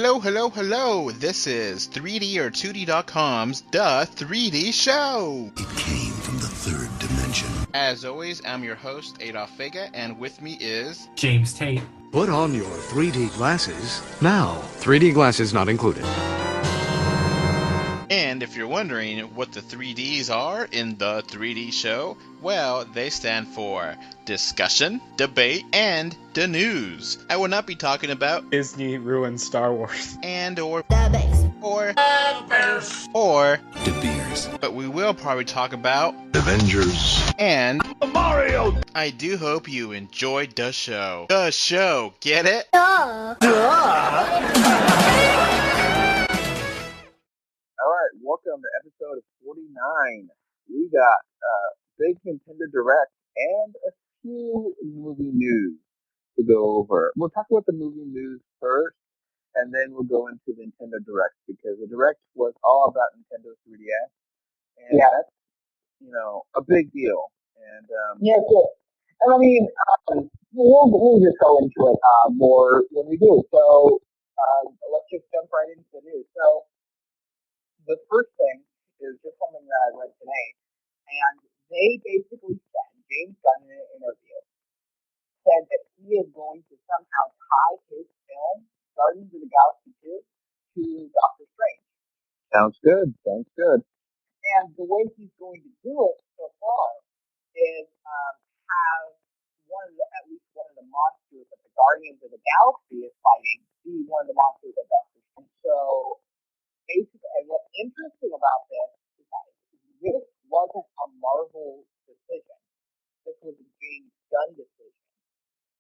Hello, hello, hello. This is 3D or 2D.com's The 3D Show. It came from the third dimension. As always, I'm your host, Adolf Vega, and with me is James Tate. Put on your 3D glasses now. 3D glasses not included. And if you're wondering what the 3Ds are in the 3D show, well, they stand for discussion, debate, and the news. I will not be talking about Disney ruined Star Wars. and or The Bears. or Bears or De Beers. but we will probably talk about Avengers. and Mario. I do hope you enjoyed the show. The show, get it? Alright, welcome to episode 49. We got big Nintendo Direct and a few movie news to go over. We'll talk about the movie news first, and then we'll go into the Nintendo Direct, because the Direct was all about Nintendo 3DS, and that's, a big deal. And Yeah, good. And I mean, we'll just go into it more when we do. So let's just jump right into the news. So the first thing is just something that I read today, and they basically said, James Gunn in an interview said that he is going to somehow tie his film, Guardians of the Galaxy 2, to Doctor Strange. sounds good. And the way he's going to do it so far is have at least one of the monsters that the Guardians of the Galaxy is fighting be one of the monsters that Doctor Strange. So basically, and what's interesting about this is that this wasn't a Marvel decision. This was a James Gunn decision.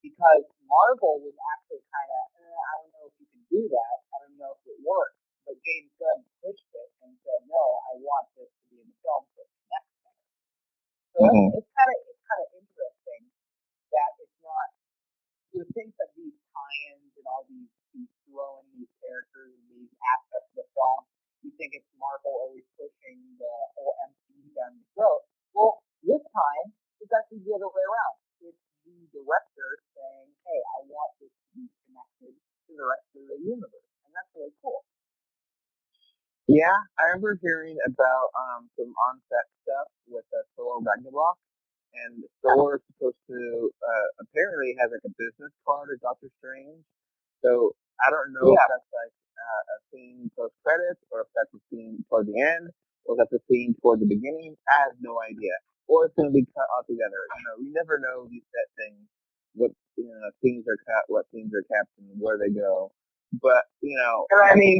Because Marvel was actually kind of, I don't know if you can do that. I don't know if it works. But James Gunn pushed it and said, no, I want this to be in the film for the next better. So it's kind of interesting that it's not, you think that these tie-ins and all these throwing these characters and these aspects of the film, you think it's Marvel always pushing the whole MCU down the throat. Well, this time, it's actually the other way around. It's the director saying, hey, I want this to be connected to the rest of the universe. And that's really cool. Yeah, I remember hearing about some on-set stuff with Thor Ragnarok, and Thor is supposed to apparently have like a business card of Doctor Strange. So I don't know if that's like a scene post credits, or if that's a scene toward the end, or if that's a scene toward the beginning. I have no idea. Or it's going to be cut altogether. We never know these set things. What scenes are cut, what scenes are kept, and where they go. But And I mean,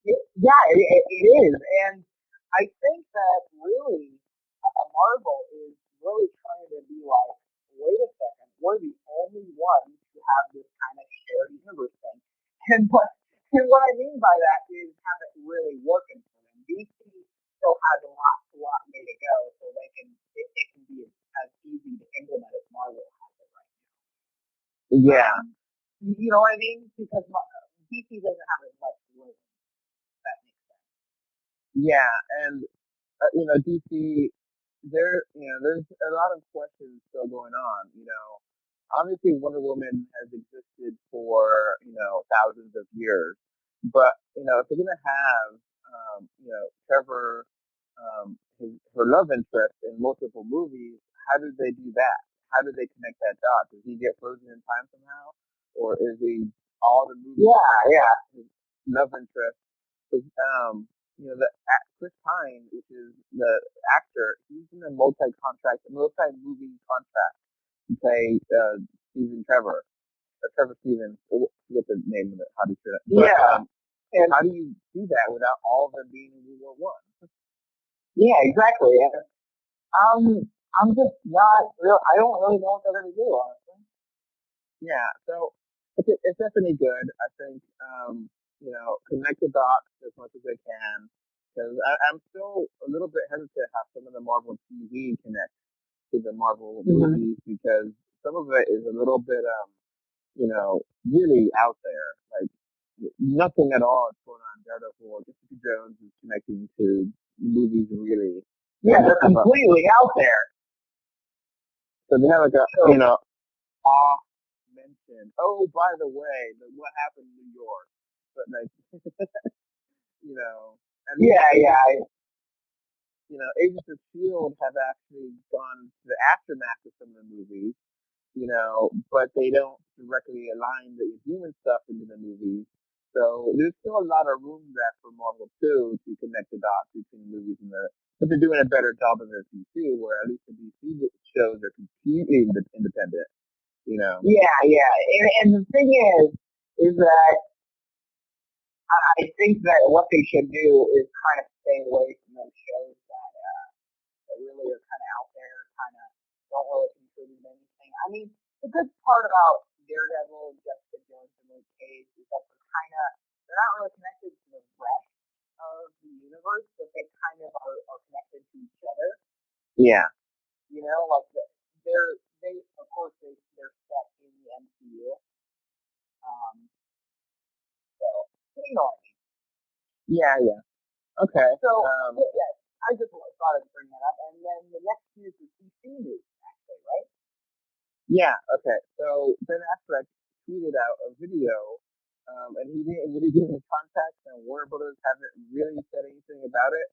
yeah, it is. And I think that really Marvel is really trying to be like, wait a second, we're the only ones who have this kind of shared universe thing. And what I mean by that is have it really working for them. DC still has a lot way to go, so it can be as easy to implement as Marvel has it right now. yeah. You know what I mean? Because DC doesn't have as much room. That makes sense. Yeah, and DC, there's a lot of questions still going on. Obviously Wonder Woman has existed for thousands of years, but if they're gonna have Trevor, her love interest in multiple movies, how did they do that? How did they connect that dot? Does he get frozen in time somehow, or is he all the movies? Yeah. His love interest. Chris Pine, which is the actor, he's in a multi-movie contract to play Trevor Stevens. I forget the name of it. How do you say that? But, and how do you do that without all of them being in World War I? Yeah, exactly. I'm just not real. I don't really know what they're gonna do, honestly. Yeah, so it's definitely good. I think connect the dots as much as they can, because I'm still a little bit hesitant how some of the Marvel TV connect to the Marvel movies, because some of it is a little bit really out there. Like nothing at all is going on. Daredevil or Jessica Jones is connecting to movies really. Yeah, they're completely out there. So they have like a off mention. Oh, by the way, what happened in New York? but like, you know, and Agents of Shield have actually gone to the aftermath of some of the movies, but they don't directly align the human stuff into the movies. So there's still a lot of room there for Marvel too to connect the dots between the movies but they're doing a better job of it than DC, where at least the DC shows are completely independent. And the thing is that I think that what they should do is kind of stay away from those shows that really are kind of out there, kind of don't really contribute anything. I mean, the good part about Daredevil and Jessica Jones and Luke Cage is that they're not really connected to the rest of the universe, but they kind of are connected to each other. Yeah. Like they of course they're set in the MCU. So you know what I mean. Yeah. Okay. So I just thought I'd bring that up, and then the next news is DC news, actually, right? Yeah. Okay. So Ben Affleck tweeted out a video, and he didn't really give any context, and Warner Brothers haven't really said anything about it.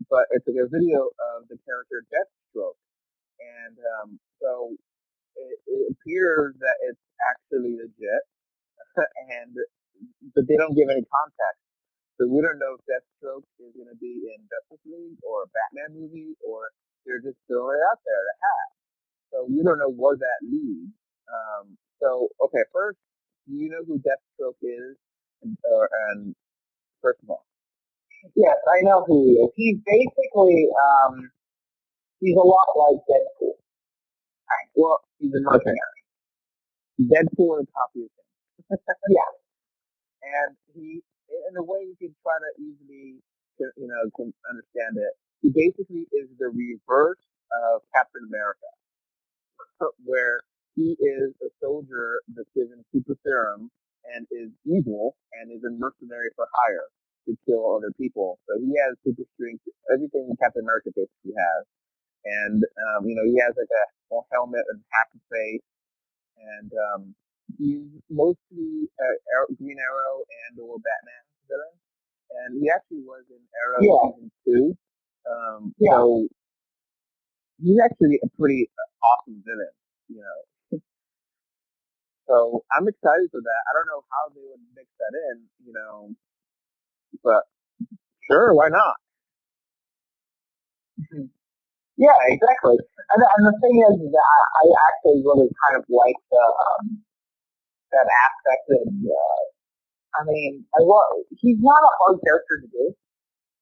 But it's like a video of the character Deathstroke, and so it appears that it's actually legit, but they don't give any context. So we don't know if Deathstroke is going to be in Justice League or a Batman movie, or they're just throwing it out there to have. So we don't know where that leads. Okay, first, do you know who Deathstroke is? And first of all, yes, I know who he is. He's basically he's a lot like Deadpool. Well, he's a mercenary. Deadpool is a copy of him. Yeah. And he, in a way, you can try to easily, can understand it. He basically is the reverse of Captain America, where he is a soldier that's given super serum and is evil and is a mercenary for hire to kill other people. So he has super strength, everything Captain America basically has. And, he has like a helmet and half a face. And he's mostly Green Arrow and or Batman villain. And he actually was in Arrow season 2. So he's actually a pretty awesome villain, So I'm excited for that. I don't know how they would mix that in, but sure, why not? Yeah, exactly. And the thing is that I actually really kind of like that aspect of, he's not a hard character to do.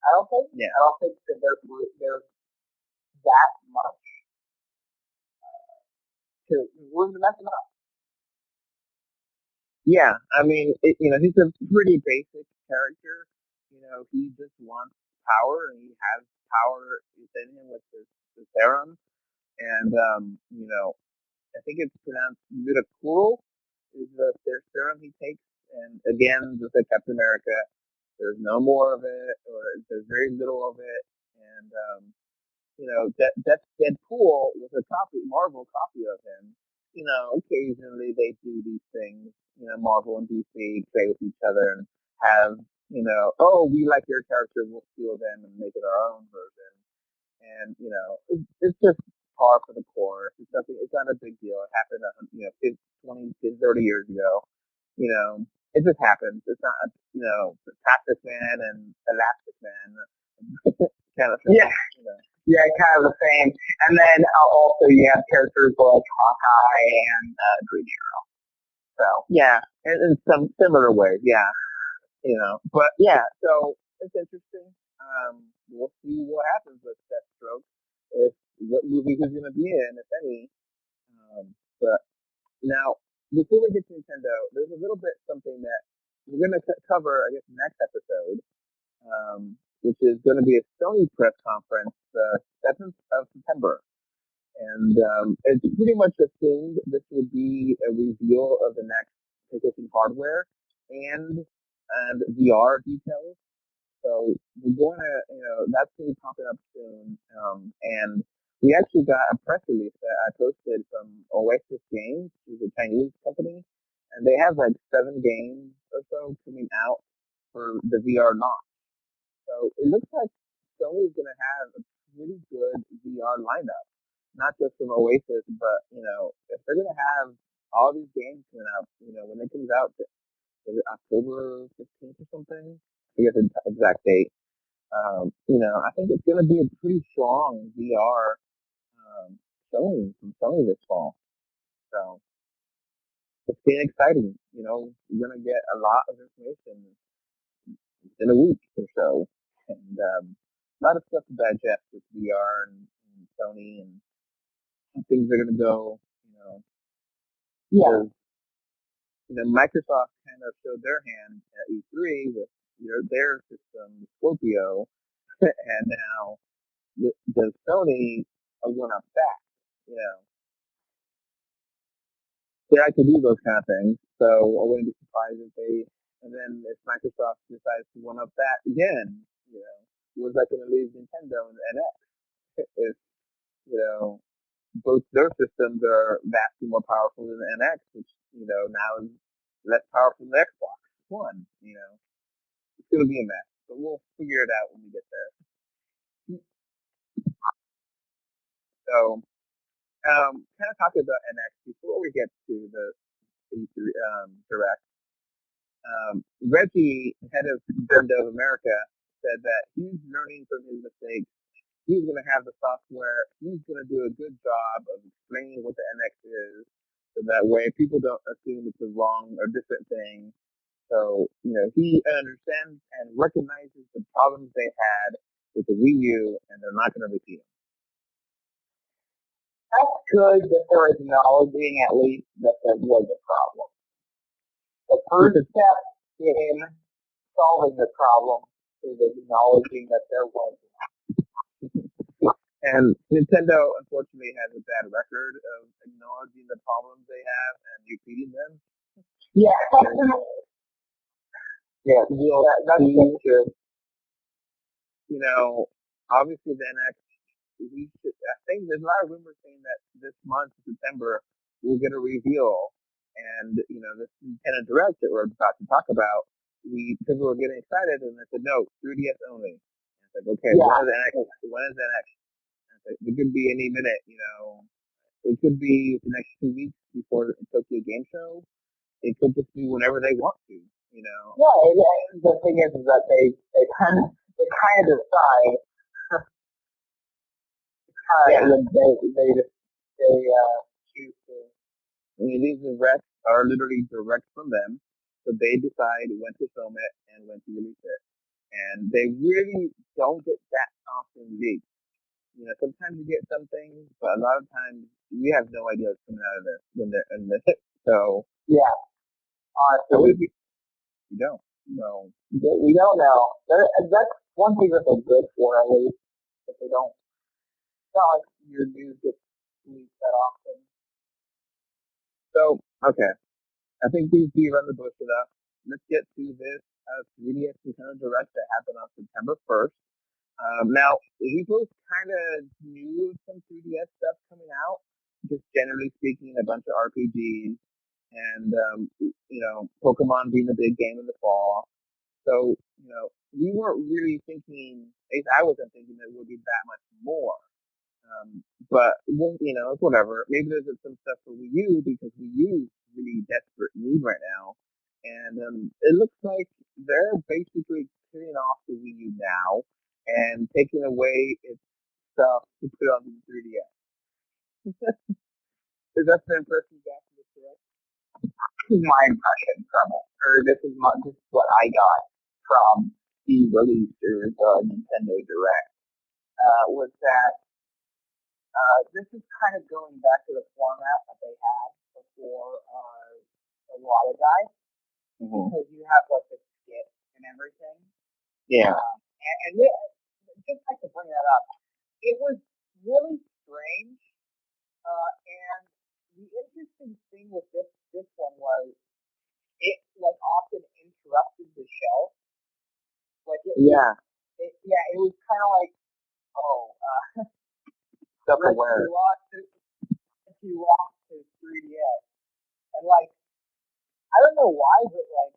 I don't think. Yeah. I don't think that there's that much room to mess him up. Yeah, I mean, he's a pretty basic character. He just wants power, and he has power within him with the serum. And, I think it's pronounced Midakuro is the serum he takes. And again, just like Captain America, there's no more of it, or there's very little of it. And, Deadpool was a Marvel copy of him. Occasionally they do these things, Marvel and DC play with each other and have, oh, we like your character, we'll steal them and make it our own version. And, it's just par for the course. It's not a big deal. It happened, 20, 30 years ago. It just happens. It's not, Plastic Man and Elastic Man kind of thing. Yeah. Yeah, kind of the same. And then also you have characters like Hawkeye and Green Arrow. So yeah, in some similar ways, yeah. But yeah, so it's interesting. We'll see what happens with Deathstroke, what movie he's going to be in, if any. But now, before we get to Nintendo, there's a little bit something that we're going to cover, I guess, next episode, which is going to be a Sony press conference, 7th of September. And it's pretty much assumed this will be a reveal of the next PlayStation hardware and VR details. So we're going to, that's going to be popping up soon. And we actually got a press release that I posted from Oasis Games, which is a Chinese company, and they have like 7 games or so coming out for the VR launch. So it looks like Sony's going to have a pretty good VR lineup, not just from Oasis, but if they're going to have all these games coming out, when it comes out, is it October 15th or something? I forget the exact date. I think it's going to be a pretty strong VR showing from Sony this fall. So it's getting exciting. We're going to get a lot of information in a week or so, and a lot of stuff to digest with VR and Sony and things are going to go. Yeah. Microsoft kind of showed their hand at E3 with their system Scorpio, and now does Sony a one up that? They like to do those kind of things, so I wouldn't be surprised if and then if Microsoft decides to one up that again, where's that going to leave Nintendo and NX? If, both their systems are vastly more powerful than the NX, which, now is less powerful than the Xbox One, It's going to be a mess, but we'll figure it out when we get there. So, kind of talking about NX before we get to the E3 Direct. Reggie, head of Nintendo of America, said that he's learning from his mistakes. He's going to have the software. He's going to do a good job of explaining what the NX is, so that way people don't assume it's a wrong or different thing. So, he understands and recognizes the problems they had with the Wii U, and they're not going to repeat them. That's good that they're acknowledging at least that there was a problem. The first step in solving the problem is acknowledging that there was one. And Nintendo, unfortunately, has a bad record of acknowledging the problems they have and repeating them. Yeah. Yeah, that's true. Obviously the NX, I think there's a lot of rumors saying that this month, September, we'll get a reveal. And, this Nintendo Direct that we're about to talk about, because we were getting excited, and they said, no, 3DS only. And it's like, okay, Yeah. when is the NX? It could be any minute, It could be the next 2 weeks before the Tokyo Game Show. It could just be whenever they want to, Yeah, the thing is that they kind of decide. They choose to. These directs are literally direct from them, so they decide when to film it and when to release it, and they really don't get that often leaked. Sometimes you get some things, but a lot of times we have no idea what's coming out of this when they're in this. So yeah, honestly, you don't. No, we don't know. That's one thing that they're good for, at least, that they don't. It's not like your news gets leaked that often. So okay, I think these beat around the bush enough. Let's get to this 3DS Nintendo Direct that happened on September 1st. Now, we both kind of knew some 3DS stuff coming out, just generally speaking, a bunch of RPGs, and, Pokemon being the big game in the fall. So, we weren't really thinking, at least I wasn't thinking that it would be that much more. But, it's whatever. Maybe there's some stuff for Wii U because Wii U is really desperate need right now. And it looks like they're basically killing off the Wii U now and taking away its stuff to put on the 3DS. Is that the impression you got from this direct? This is my impression from it, or this is what I got from the release or the Nintendo Direct, was that this is kind of going back to the format that they had before a lot of guys, because you have like the skit and everything. Yeah. And just like to bring that up, it was really strange. And the interesting thing with this one was it like often interrupted the show. Like it was kind of like, Self-aware. You lost his 3DS, and like I don't know why, but like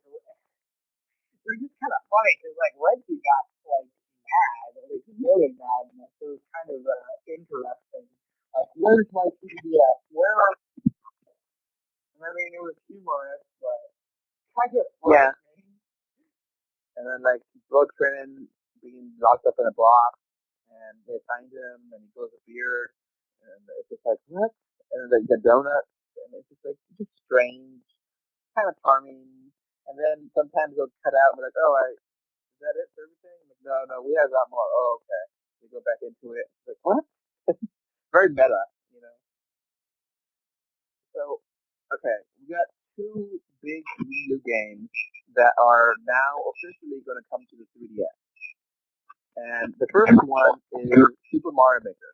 were just kind of funny because like Reggie got like mad, like really mad, and it was kind of interesting. Like, where's my CBS? Where are? And I mean, it was humorous, but kind of Yeah. frightening. And then like Blood Trennan being locked up in a box, and they find him, and he grows a beard, and it's just like what? And then the donuts, and it's just like just strange, kind of charming. And then sometimes they'll cut out and be like, oh, is that it for everything? Like, no, we have a lot more. Oh, okay. We go back into it. It's like what? Very meta, you know. So, okay, we got two big Wii U games that are now officially going to come to the 3DS. And the first one is Super Mario Maker.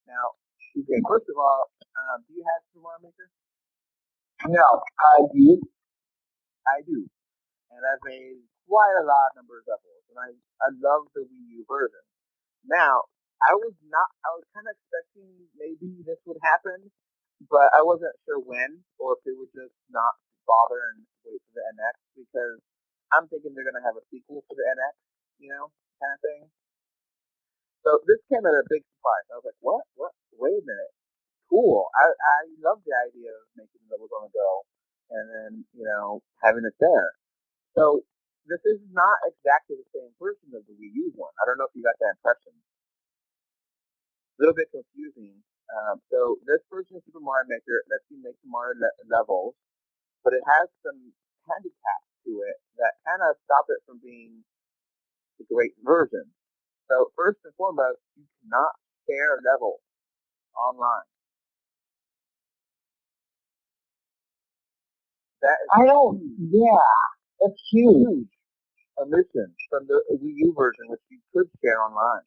Now, okay, first of all, do you have Super Mario Maker? No, I do. I do. And I've made quite a lot of number of levels. And I love the Wii U version. Now, I was kind of expecting maybe this would happen, but I wasn't sure when, or if they would just not bother and wait for the NX, because I'm thinking they're going to have a sequel for the NX, kind of thing. So this came at a big surprise. I was like, what? Wait a minute. Cool. I love the idea of making levels on the go and then, having it there. So this is not exactly the same version of the Wii U one. I don't know if you got that impression. A little bit confusing. So this version of Super Mario Maker lets you make Mario levels, but it has some handicaps to it that kind of stop it from being the great version. So first and foremost, you cannot share levels online. That is I don't. Yeah, that's huge. omission from the Wii U version, which you could share online,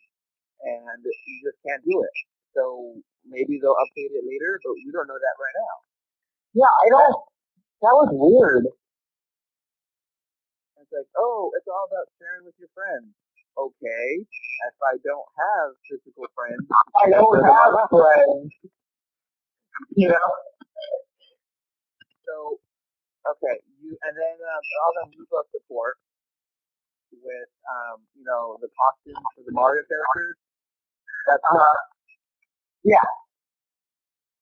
and you just can't do it. So maybe they'll update it later, but we don't know that right now. Yeah, I don't. That was weird. And it's like, oh, it's all about sharing with your friends. Okay, if I don't have physical friends, I don't have friends. You know. so okay, and then all the Move Up support with the costumes for the Mario characters. That's Yeah.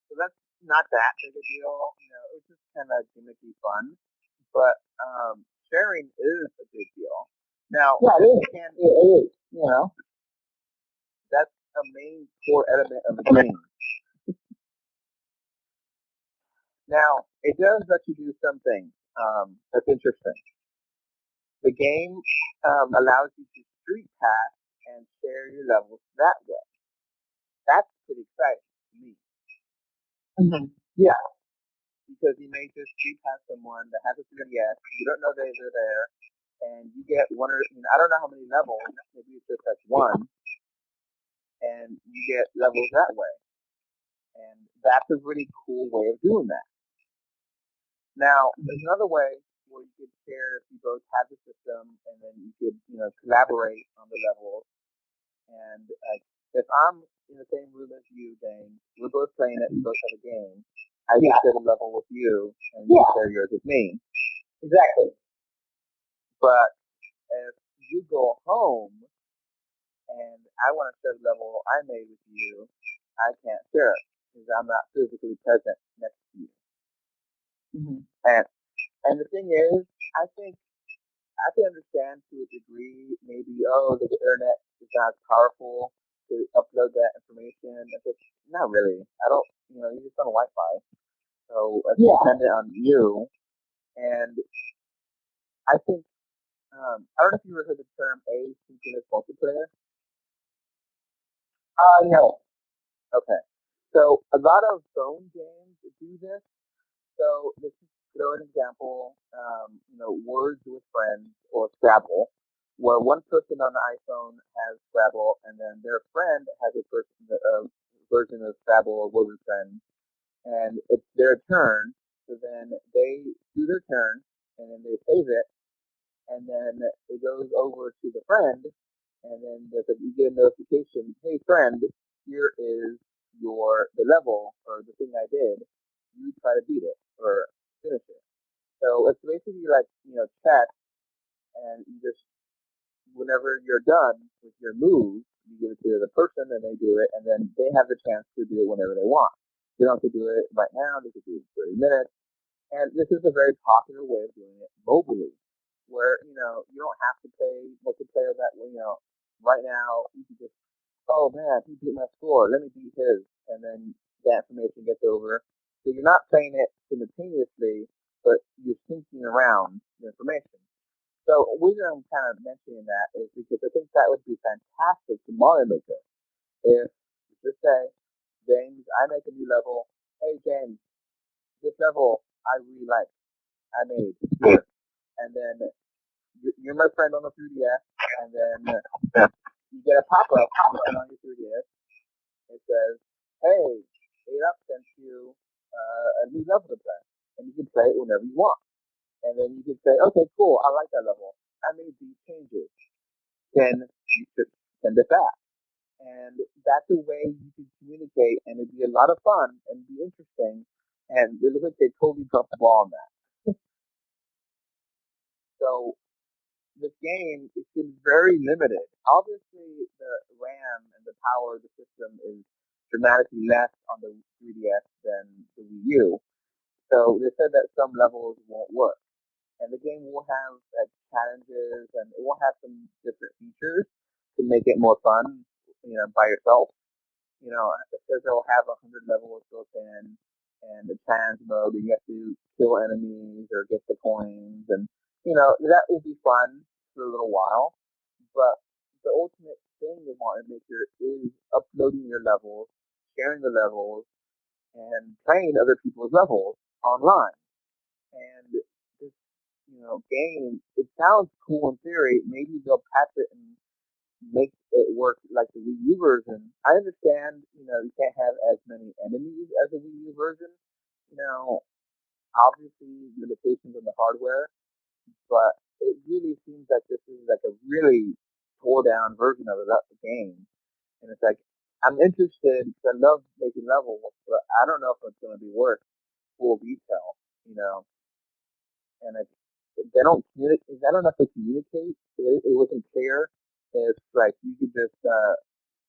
so that's not that big a deal. It's just kind of gimmicky fun, but sharing is a big deal. Now, Yeah, it is. can It is. that's a main core element of the game. Now, it does let you do something that's interesting. The game allows you to street pass and share your levels that way. That's pretty exciting to me. Mm-hmm. Yeah. Because you may just street pass someone that has a 3DS, you don't know they're there, and you get I don't know how many levels, maybe it's just like one, and you get levels that way. And that's a really cool way of doing that. Now, there's another way where you could share if you both have the system, and then you could, collaborate on the levels. And if I'm in the same room as you, Dane, we're both playing it, we both have a game. I can share the level with you, and you share yours with me. Exactly. But if you go home and I want to share the level I made with you, I can't share it because I'm not physically present next to you. Mm-hmm. And the thing is, I think I can understand to a degree maybe the internet is not powerful to upload that information. If it's not really. I don't you're just on Wi-Fi, so it's dependent on you. And I think I don't know if you ever heard the term asynchronous multiplayer. No. Okay. So a lot of phone games do this. So let's just throw an example, Words with Friends or Scrabble, where one person on the iPhone has Scrabble and then their friend has a version of Scrabble or Word with Friends, and it's their turn. So then they do their turn and then they save it, and then it goes over to the friend, and then you get a notification, hey friend, here is the level or the thing I did. You try to beat it or finish it. So it's basically like chess, and you just whenever you're done with your move, you give it to the person and they do it, and then they have the chance to do it whenever they want. They don't have to do it right now. They can do it in 30 minutes. And this is a very popular way of doing it mobily, where, you don't have to play multiplayer that way, right now you can just, oh man, he beat my score, let me beat his, and then that information gets over. So you're not playing it simultaneously, but you're syncing around the information. So the reason I'm kind of mentioning that is because I think that would be fantastic for Mario Maker. If, just say, James, I make a new level. Hey James, this level I really like. I made here. And then you're my friend on the 3DS, and then you get a pop-up on your 3DS. It says, hey, AF sent you a new level to play. And you can play it whenever you want. And then you can say, okay, cool, I like that level. I made these changes. Then you should send it back. And that's a way you can communicate, and it'd be a lot of fun and be interesting. And it looks like they totally dropped the ball on that. So this game is very limited. Obviously, the RAM and the power of the system is dramatically less on the 3DS than the Wii U. So they said that some levels won't work. And the game will have challenges, and it will have some different features to make it more fun, by yourself. It says it'll have 100 levels built in, and the challenge mode, where you have to kill enemies or get the coins, and that will be fun for a little while. But the ultimate thing with Mario Maker is uploading your levels, sharing the levels, and playing other people's levels online. And this, game, it sounds cool in theory. Maybe they'll patch it and make it work like the Wii U version. I understand, you can't have as many enemies as the Wii U version. You know, obviously limitations on the hardware, but it really seems like this is like a really tore down version of the game. And it's like, I'm interested because I love making levels, but I don't know if it's going to be worth full detail, and they don't communicate. I don't know if they communicate. It wasn't clear. It's like you could just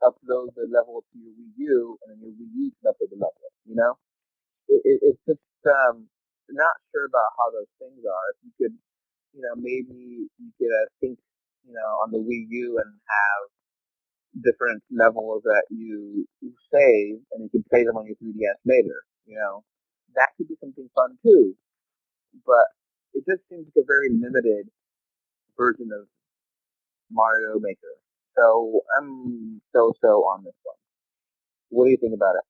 upload the level to your Wii U, and then your Wii U can upload the level. It's just not sure about how those things are. If you could, maybe you could think, on the Wii U and have different levels that you save, and you can play them on your 3DS later. That could be something fun too. But it just seems like a very limited version of Mario Maker. So I'm so on this one. What do you think about it?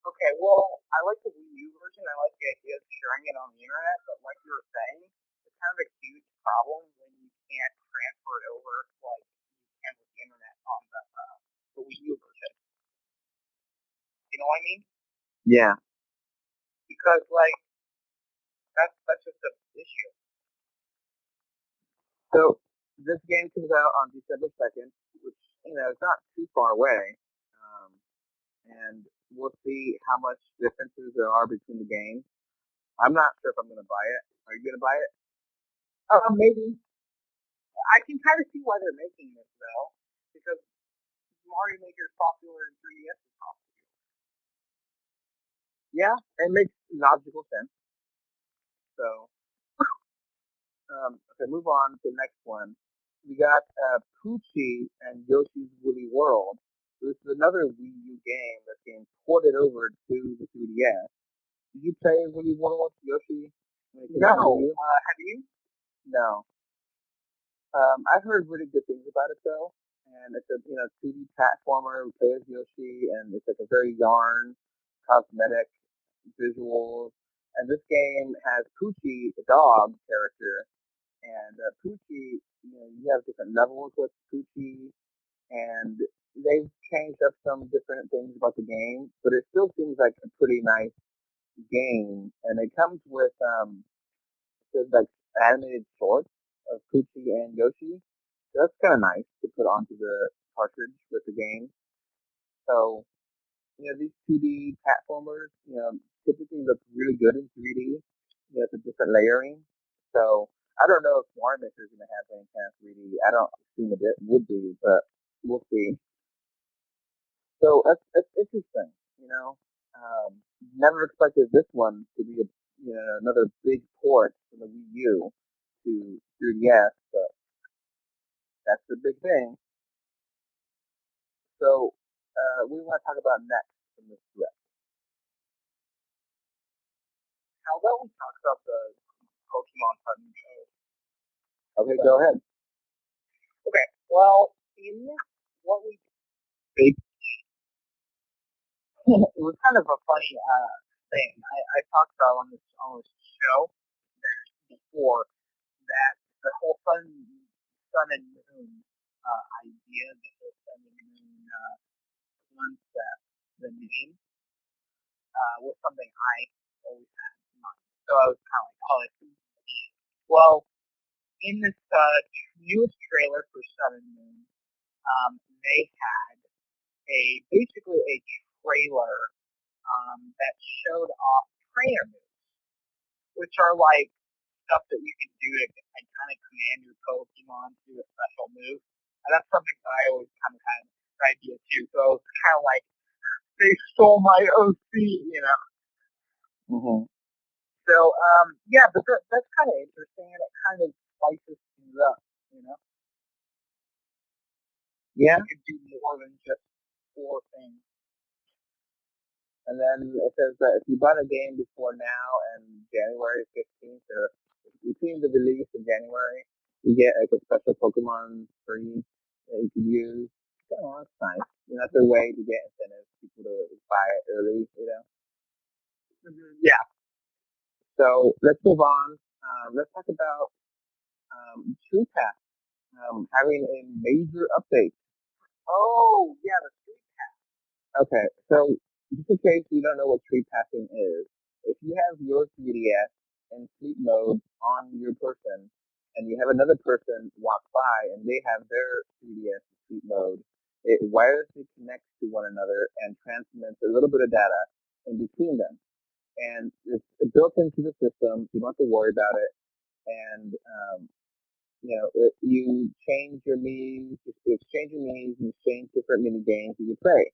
Okay, well, I like the Wii U version. I like the idea of sharing it on the internet, but like you were saying, it's kind of a huge problem when you can't transfer it over like you can with the internet on the Wii U version. You know what I mean? Yeah. Because like that's just the issue. So this game comes out on December 2nd, which it's not too far away, and we'll see how much differences there are between the games. I'm not sure if I'm going to buy it. Are you going to buy it? Maybe. I can kind of see why they're making this though, because Mario Maker is popular and 3DS is popular. Yeah, it makes logical sense. So, okay, move on to the next one. We got Poochie and Yoshi's Woolly World. This is another Wii U game that's being ported over to the 3DS. Did you play Woolly World, Yoshi? No. Have you? No. I've heard really good things about it though, and it's a 2D platformer. We play as Yoshi, and it's like a very yarn, cosmetic visuals. And this game has Poochie, the dog character, and Poochie. You have different levels with Poochie, and they've changed up some different things about the game, but it still seems like a pretty nice game. And it comes with there's like animated shorts of Poochie and Yoshi. So that's kind of nice to put onto the cartridge with the game. So, these 2D platformers, typically look really good in 3D. It's a different layering. So I don't know if Mario Maker is going to have any kind of 3D. I don't assume it would be, but we'll see. So that's interesting. You know, never expected this one to be another big port from the Wii U to 3DS, but that's the big thing. So, we want to talk about next in this thread. How about we talk about the Pokemon Sun show? Okay, go ahead. Okay, well, in this, what we did, it was kind of a funny thing. I talked about on this show before that the whole sun and moon idea, the whole sun and moon concept, the name was something I always had in mind. So I was kind of like, oh, it's well, in this newest trailer for Sun and Moon, they had basically a trailer that showed off trainer moves, which are like stuff that you can do to kind of command your Pokemon to do a special move. And that's something that I always kind of had an idea too. So it's kind of like they stole my OC, you know. Mm-hmm. So yeah, but that's kind of interesting, and it kind of spices things up, you know. Yeah. You could do more than just 4 things. And then it says that if you bought a game before now and January 15th, or between the release in January, you get like a special Pokemon free that you can use. Oh, that's nice. You know, that's a way to get incentives people to buy it early, you know. Yeah. So let's move on. Let's talk about True Path having a major update. Oh, yeah, the Street Pass. Okay, so just in case you don't know what tree passing is, if you have your 3DS in sleep mode on your person, and you have another person walk by and they have their 3DS in sleep mode, it wirelessly connects to one another and transmits a little bit of data in between them. And it's built into the system. You don't have to worry about it. And you change your minis, you exchange your minis, you exchange different mini games that you play.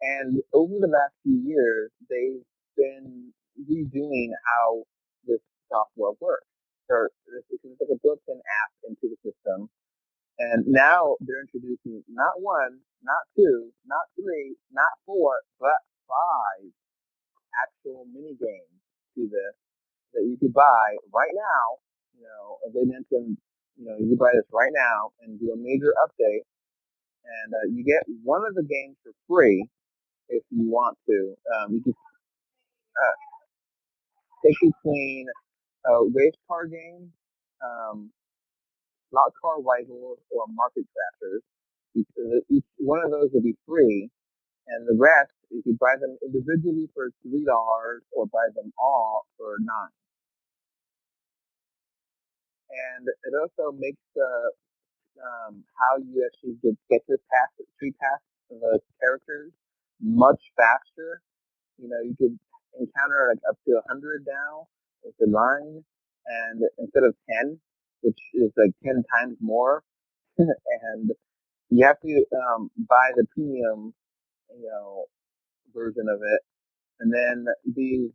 And over the last few years, they've been redoing how this software works. Or it's like a built-in app into the system. And now they're introducing not one, not two, not three, not four, but 5 actual mini games to this that you could buy right now. You know, as they mentioned, you can buy this right now and do a major update, and you get one of the games for free if you want to. You can pick between race car games, slot car rivals, or market crashers. Each one of those will be free, and the rest you can buy them individually for $3 or buy them all for 9. And it also makes the how you actually get this pass, tree pass, the characters much faster. You know, you could encounter like up to 100 now with the line, and instead of 10, which is like 10 times more, and you have to buy the premium, version of it, and then these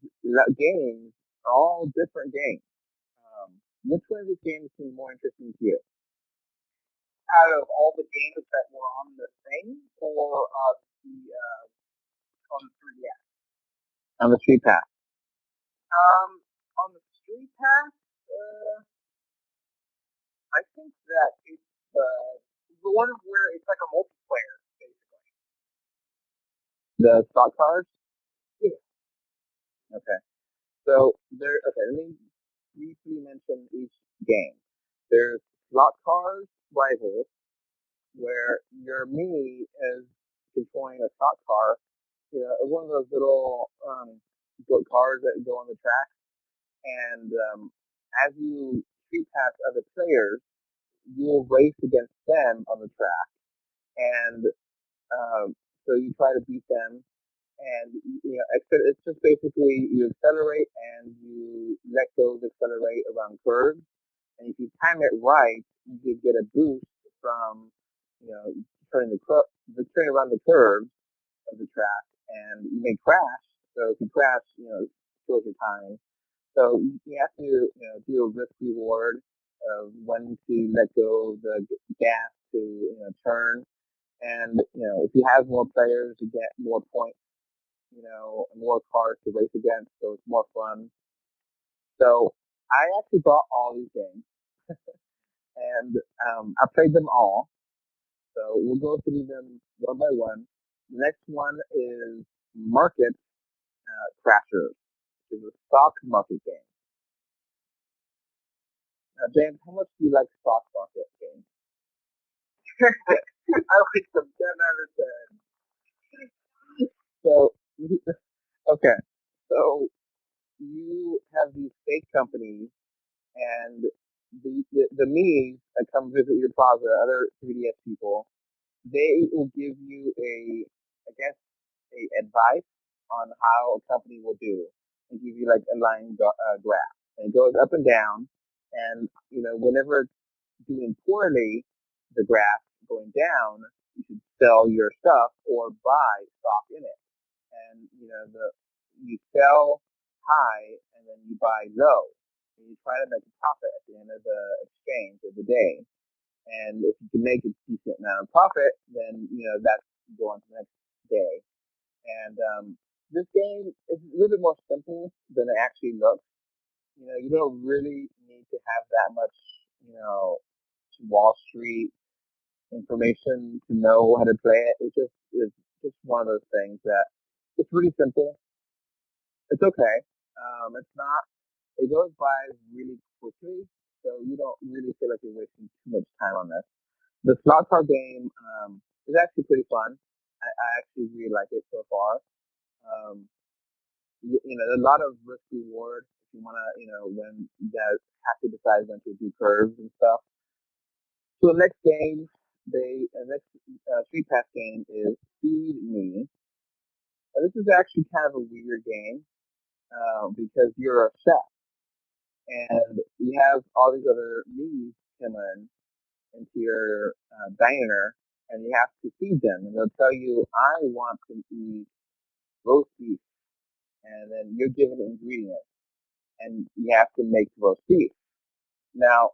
games are all different games. Which one of these games seems more interesting to you? Out of all the games that were on the thing, or the on the 3DS? On the Street Pass. On the Street Pass, I think that it's the one where it's like a multiplayer, basically. The stock cars? Yeah. Okay. So let me briefly mention each game. There's slot cars rivals, where your mini is controlling a slot car, one of those little cars that go on the track. And as you street pass other players, you will race against them on the track, and so you try to beat them. And it's just basically you accelerate and you let go of accelerate around curves, and if you time it right, you could get a boost from, turning around the curves of the track, and you may crash. So if you crash, it kills your time. So you have to, do a risk reward of when to let go of the gas to, turn. And, if you have more players, you get more points, more cars to race against, so it's more fun. So I actually bought all these games, and I played them all. So we'll go through them one by one. The next one is Market Crashers, which is a stock market game. Now, James, how much do you like stock market games? I like them 10 out of 10. So, okay. So you have these fake companies, and the me's that come visit your plaza, other 3DS people, they will give you a advice on how a company will do, and give you like a line graph, and it goes up and down, and whenever it's doing poorly, the graph going down, you should sell your stuff or buy stock in it, and you sell high and then you buy low, and you try to make a profit at the end of the exchange of the day. And if you can make a decent amount of profit, then that's go on to the next day. And this game is a little bit more simple than it actually looks. You don't really need to have that much, Wall Street information to know how to play it. It just is just one of those things that it's really simple. It's okay. It's not. It goes by really quickly, so you don't really feel like you're wasting too much time on this. The slot car game is actually pretty fun. I actually really like it so far. Um, there's a lot of risk reward if you want to, when you guys have to decide when to do curves and stuff. So the next game, the next Street Pass game is Feed Me. This is actually kind of a weird game because you're a chef and you have all these other me's come into your diner, and you have to feed them, and they'll tell you, "I want to eat roast beef," and then you're given ingredients, and you have to make roast beef. Now,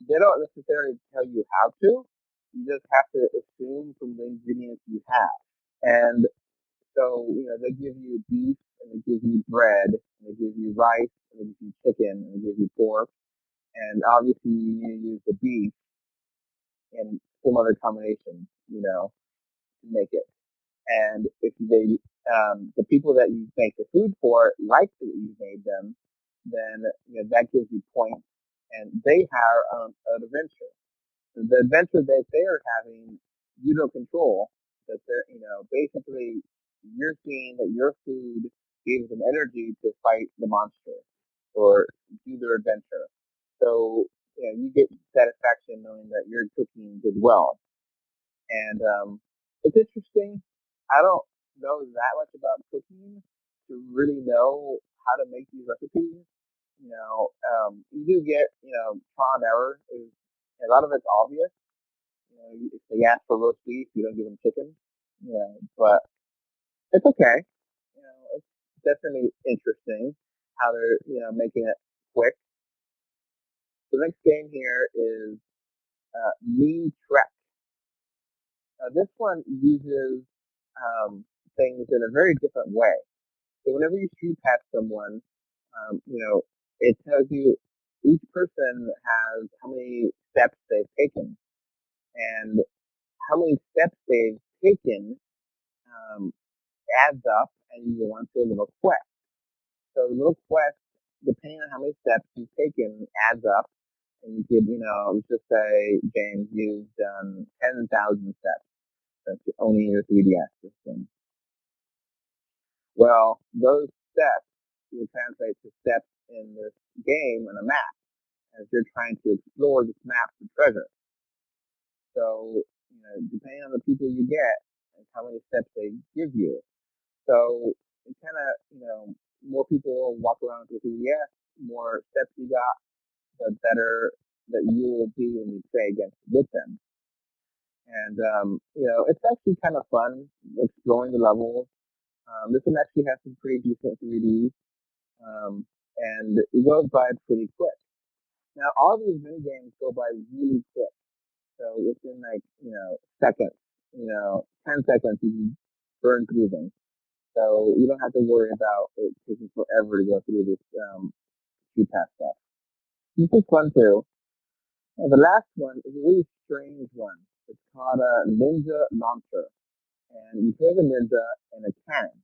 they don't necessarily tell you how to. You just have to assume from the ingredients you have. And so, they give you beef, and they give you bread, and they give you rice, and they give you chicken, and they give you pork. And obviously, you need to use the beef and some other combination, to make it. And if the people that you make the food for like that you made them, then that gives you points, and they hire an adventure. The adventure that they are having, you don't control. That they're, basically you're seeing that your food gives them energy to fight the monster or do their adventure. So you get satisfaction knowing that your cooking did well. And it's interesting. I don't know that much about cooking to really know how to make these recipes. You do get, trial and error. A lot of it's obvious. If they ask for roast beef, you don't give them chicken. But it's okay. It's definitely interesting how they're, making it quick. The next game here is Me Trek. This one uses things in a very different way. So whenever you shoot past someone, it tells you each person has how many steps they've taken, and how many steps they've taken um, adds up, and you go on to a little quest. So the little quest, depending on how many steps you've taken, adds up, and you could, let's just say, James, you've done 10,000 steps. That's only your 3DS system. Well, those steps will translate to steps in this game on a map as you're trying to explore this map for treasure. So, depending on the people you get and how many steps they give you. So, it kind of, more people walk around with 3DS, more steps you got, the better that you will be when you play against with them. And it's actually kind of fun exploring the levels. This one actually has some pretty decent 3D, and it goes by pretty quick. Now, all these mini games go by really quick. So within like, seconds, 10 seconds, you can burn through them. So you don't have to worry about it taking forever to go through this street pass stuff. This is fun too. The last one is a really strange one. It's called Ninja Launcher. And you play the ninja in a cannon.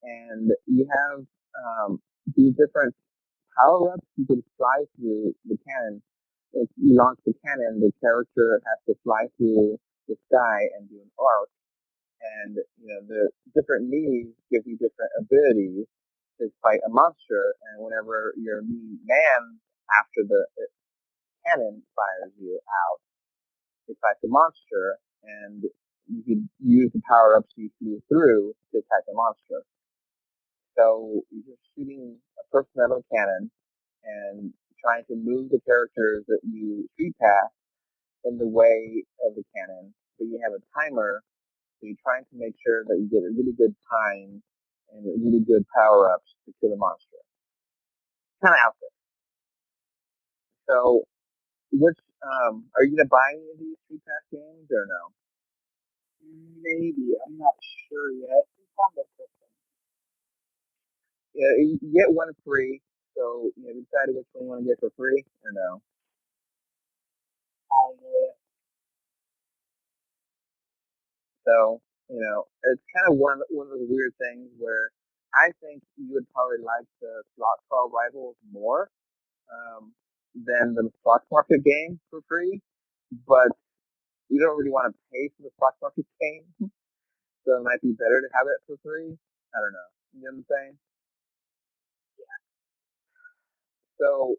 And you have these different power-ups you can fly through the cannon. If you launch the cannon, the character has to fly through the sky and do an arc. And the different knees give you different abilities to fight a monster. And whenever your knee lands after the cannon fires you out, it fights the monster, and you can use the power-ups you flew through to attack the monster. So you're just shooting a first metal cannon and trying to move the characters that you shoot past in the way of the cannon. So you have a timer, so you're trying to make sure that you get a really good time and really good power-ups to kill the monster. Kind of out there. So, are you gonna buy any of these Street Pass games or no? Maybe. I'm not sure yet. It's on the system. Yeah, you get one free. So, you decided which one you want to get for free or no? I know it. So, it's kind of one of those weird things where I think you would probably like the Slot 12 Rivals more than the Slot Market game for free, but you don't really want to pay for the Slot Market game, so it might be better to have it for free. I don't know. You know what I'm saying? So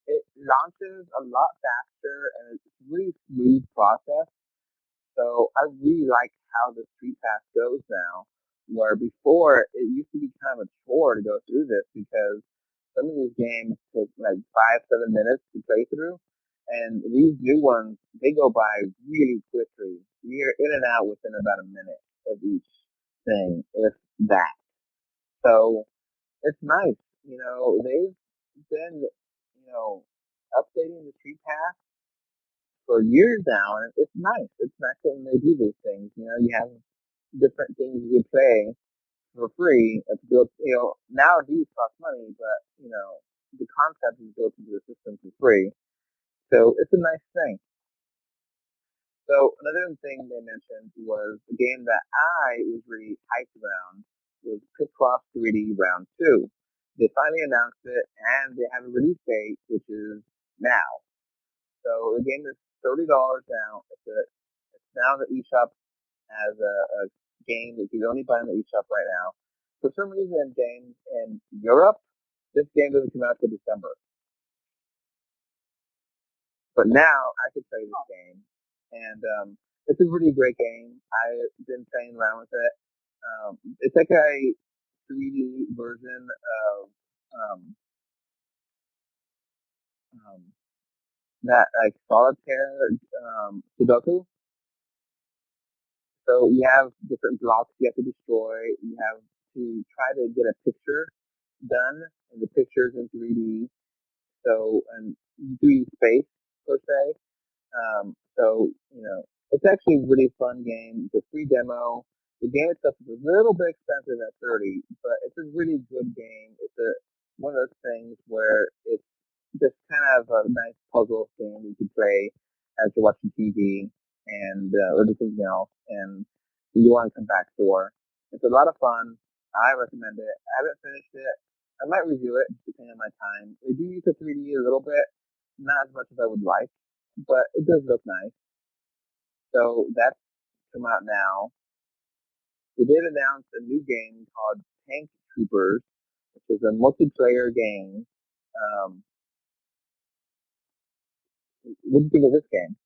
it launches a lot faster and it's a really smooth process. So I really like how the Street Pass goes now, where before it used to be kind of a chore to go through this because some of these games take like 5, 7 minutes to play through. And these new ones, they go by really quickly. You're in and out within about a minute of each thing, if that. So it's nice. They've been, updating the Street Pass for years now, and it's nice. It's nice when they do these things. You have different things you can play for free. It's built, now these cost money, but the concept is built into the system for free. So it's a nice thing. So another thing they mentioned was a game that I was really hyped around was Picross 3D Round 2. They finally announced it, and they have a release date, which is now. So the game is $30 now. It's now in the eShop as a game that you can only buy in the eShop right now. For some reason, games in Europe, this game doesn't come out till December. But now I could play this game, and it's a really great game. I've been playing around with it. It's like a 3D version of um, um, that like solitaire Sudoku. So you have different blocks you have to destroy. You have to try to get a picture done, and the picture's in 3D. So and 3D space per se. It's actually a really fun game. It's a free demo. The game itself is a little bit expensive at 30, but it's a really good game. It's one of those things where it's just kind of a nice puzzle game you can play as you're watching TV or do something else, and you want to come back for. It's a lot of fun. I recommend it. I haven't finished it. I might review it depending on my time. They do use the 3D a little bit, not as much as I would like, but it does look nice. So that's come out now. They did announce a new game called Tank Troopers, which is a multiplayer game. Um, what do you think of this game?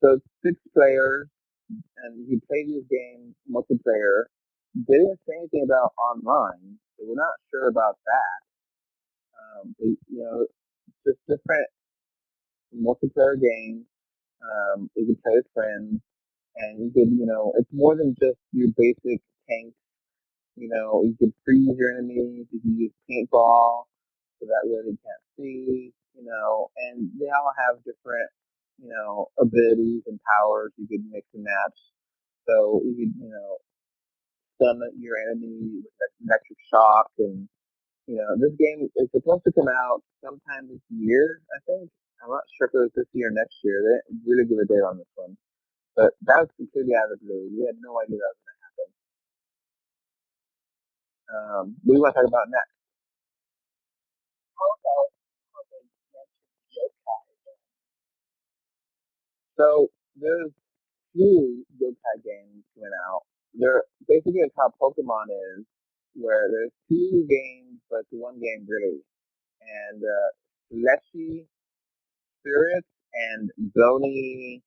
So it's 6 players, and you play this game multiplayer they didn't say anything about online, so we're not sure about that. But, just different multiplayer games. You can play with friends, and you could, it's more than just your basic tank. You can freeze your enemies. You can use paintball, so that way they can't see. And they all have different, abilities and powers. You could mix and match. So you could, stun your enemy with electric shock, and this game is supposed to come out sometime this year, I think. I'm not sure if it was this year or next year. They didn't really give a date on this one. But that was completely out of the blue. We had no idea that was going to happen. What do you want to talk about next? Also, they mentioned yokai. So there's two yokai games coming out. They're basically how Pokemon is, where there's two games, but it's one game really. And Fleshy Spirits and Bony,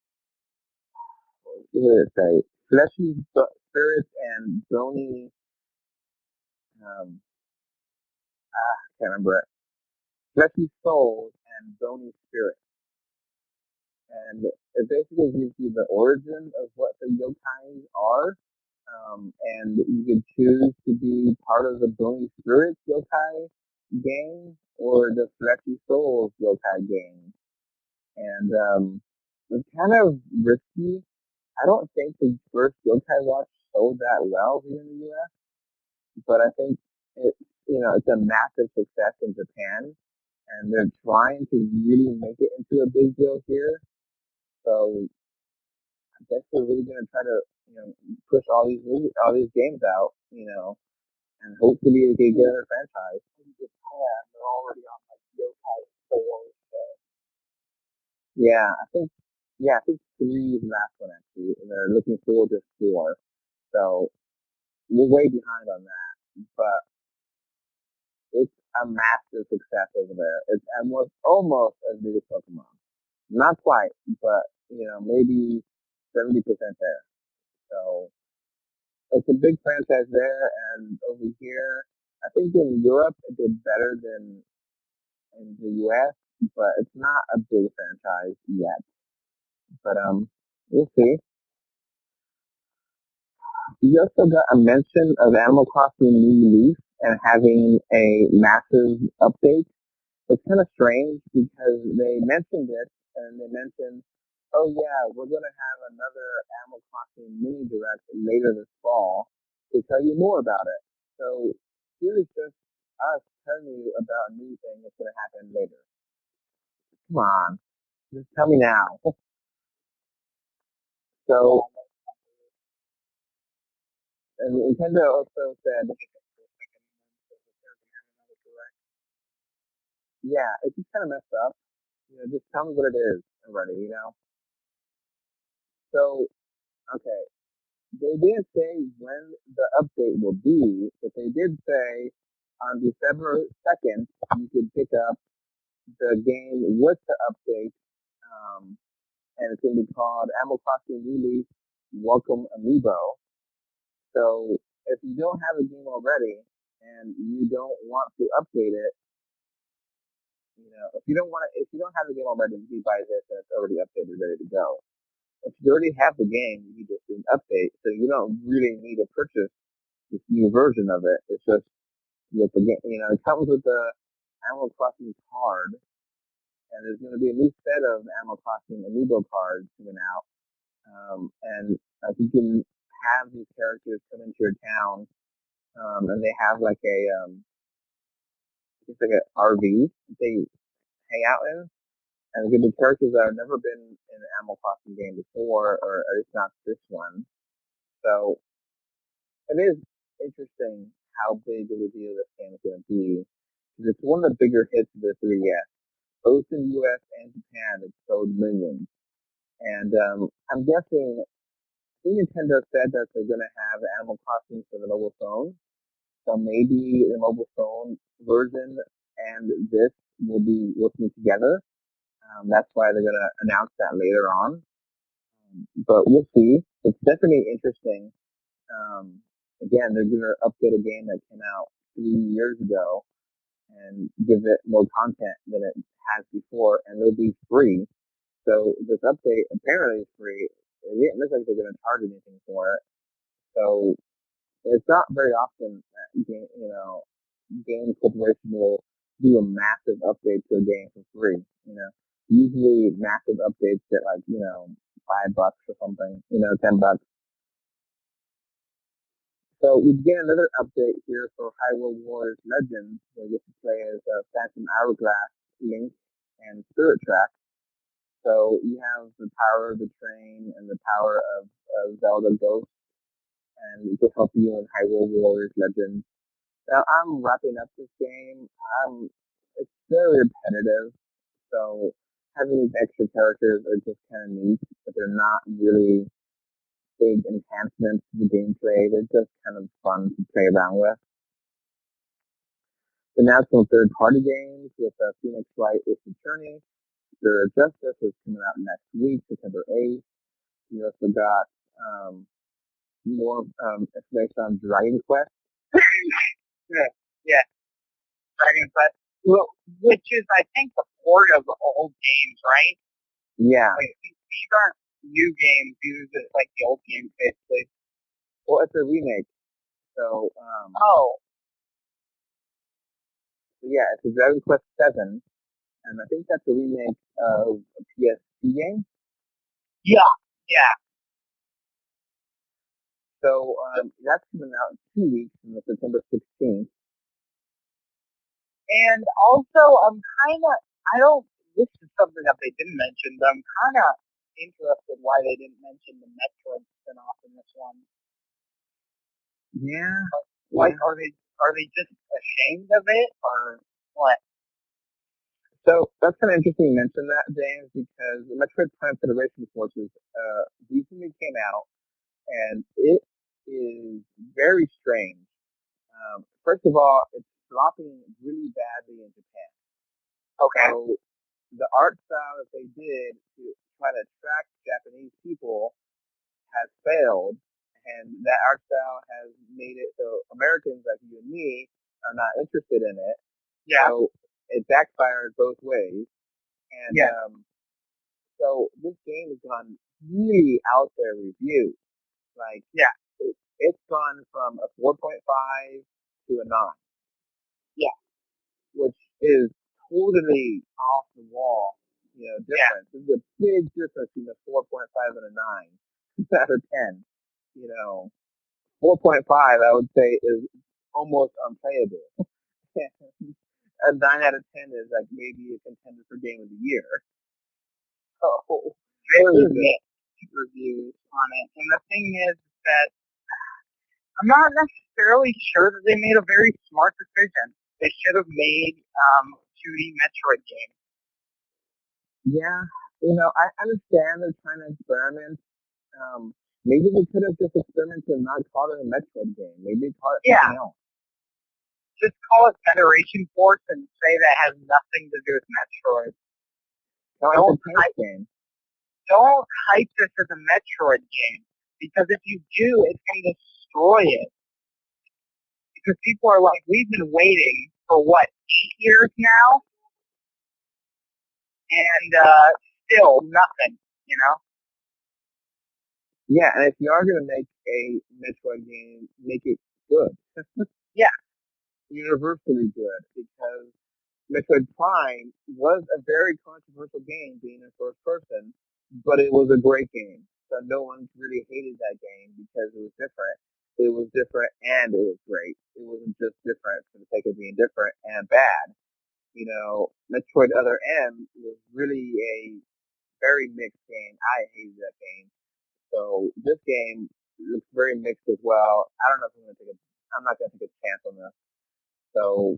what did it say? Spirits and Bony, um, I can't remember it. Fleshy Souls and Bony Spirits. And it basically gives you the origin of what the yokai are. And you can choose to be part of the Bony Spirits yokai gang or the Fleshy Souls yokai gang. And it's kind of risky. I don't think the first yokai watch sold that well here in the U.S., but I think it's a massive success in Japan, and they're trying to really make it into a big deal here. So I guess they're really gonna try to push all these games out, and hopefully they can get a franchise. In Japan, they're already on like yokai 4. So I think 3 is the last one actually, and they're looking forward to 4. So we're way behind on that, but it's a massive success over there. It's almost as big as Pokemon. Not quite, but maybe 70% there. So it's a big franchise there, and over here, I think in Europe it did better than in the US, but it's not a big franchise yet. But we'll see. You also got a mention of Animal Crossing New Leaf and having a massive update. It's kind of strange because they mentioned it and they mentioned, oh yeah, we're going to have another Animal Crossing mini direct later this fall to tell you more about it. So here's just us telling you about a new thing that's going to happen later. Come on, just tell me now. So, and Nintendo also said, yeah, it's just kind of messed up. Just tell me what it is already. So, okay, they didn't say when the update will be, but they did say on December 2nd, you could pick up the game with the update, um, and it's going to be called Animal Crossing New Leaf Welcome Amiibo. So if you don't have a game already and you don't want to update it, if you don't have the game already, you can buy this and it's already updated, ready to go. If you already have the game, you just do an update, so you don't really need to purchase this new version of it. It's just with the game, it comes with the Animal Crossing card, and there's going to be a new set of Animal Crossing Amiibo cards coming out, and you can have these characters come into your town, and they have like it's like an RV that they hang out in, and there's going to be characters that have never been in an Animal Crossing game before, or at least not this one. So it is interesting how big of a deal this game is going to be, because it's one of the bigger hits of the 3DS. Both in the US and Japan, it's sold millions. And I'm guessing, I think Nintendo said that they're going to have Animal Crossing for the mobile phone. So maybe the mobile phone version and this will be working together. That's why they're going to announce that later on. But we'll see. It's definitely interesting. Um, again, they're going to update a game that came out 3 years ago and give it more content than it has before, and it'll be free. So this update apparently is free. It didn't look like they're going to charge anything for it. So it's not very often that game corporation will do a massive update to a game for free. Usually massive updates get like $5 or something. $10. So we get another update here for Hyrule Warriors Legends, where you get to play as Phantom Hourglass, Link, and Spirit Track. So you have the power of the train and the power of Zelda Ghost, and it will help you in Hyrule Warriors Legends. Now I'm wrapping up this game. It's very repetitive, so having these extra characters are just kind of neat, but they're not really big enhancements to the gameplay. They're just kind of fun to play around with. The national third-party games with Phoenix Wright is Attorney. Spirit of Justice is coming out next week, September 8th. We also got more information on Dragon Quest. yeah, Dragon Quest, which is, I think, the port of the old games, right? Yeah. Like, these aren't new games. These are just like the old games, basically. Well, it's a remake. So, Oh. So yeah, it's a Dragon Quest 7, and I think that's a remake of a PSP game. Yeah, yeah. So that's coming out in 2 weeks on September 16th. And also, this is something that they didn't mention, but I'm kind of interested why they didn't mention the Metroid spin-off in this one. Yeah. Like, are they just ashamed of it, or what? So that's kind of interesting you mention that, James, because the Metroid Prime Federation Forces recently came out, and it is very strange. First of all, it's flopping really badly in Japan. Okay. So the art style that they did to try to attract Japanese people has failed, and that art style has made it so Americans like you and me are not interested in it. Yeah. So it backfired both ways. And so this game has gone really out there reviews. Like, it's gone from a 4.5 to a 9. Yeah. Which is totally off the wall, difference. Yeah. There's a big difference between a 4.5 and a 9 out of 10. 4.5 I would say is almost unplayable. A 9 out of 10 is like maybe a contender for game of the year. So very mixed reviews on it. And the thing is that I'm not necessarily sure that they made a very smart decision. They should have made 2D Metroid games. Yeah, I understand they're trying to experiment. Maybe they could have just experimented and not called it a Metroid game. Maybe call it something else. Just call it Federation Force and say that has nothing to do with Metroid. Don't hype this as a Metroid game, because if you do, it's going to destroy it. Because people are like, we've been waiting for 8 years now, and still nothing, Yeah, and if you are going to make a Metroid game, make it good. Yeah. Universally good, because Metroid Prime was a very controversial game being in first person, but it was a great game. So no one really hated that game because it was different. It was different and it was great. It wasn't just different for the sake of being different and bad. Metroid Other M was really a very mixed game. I hated that game. So this game looks very mixed as well. I don't know if I'm not going to take a chance on this. So,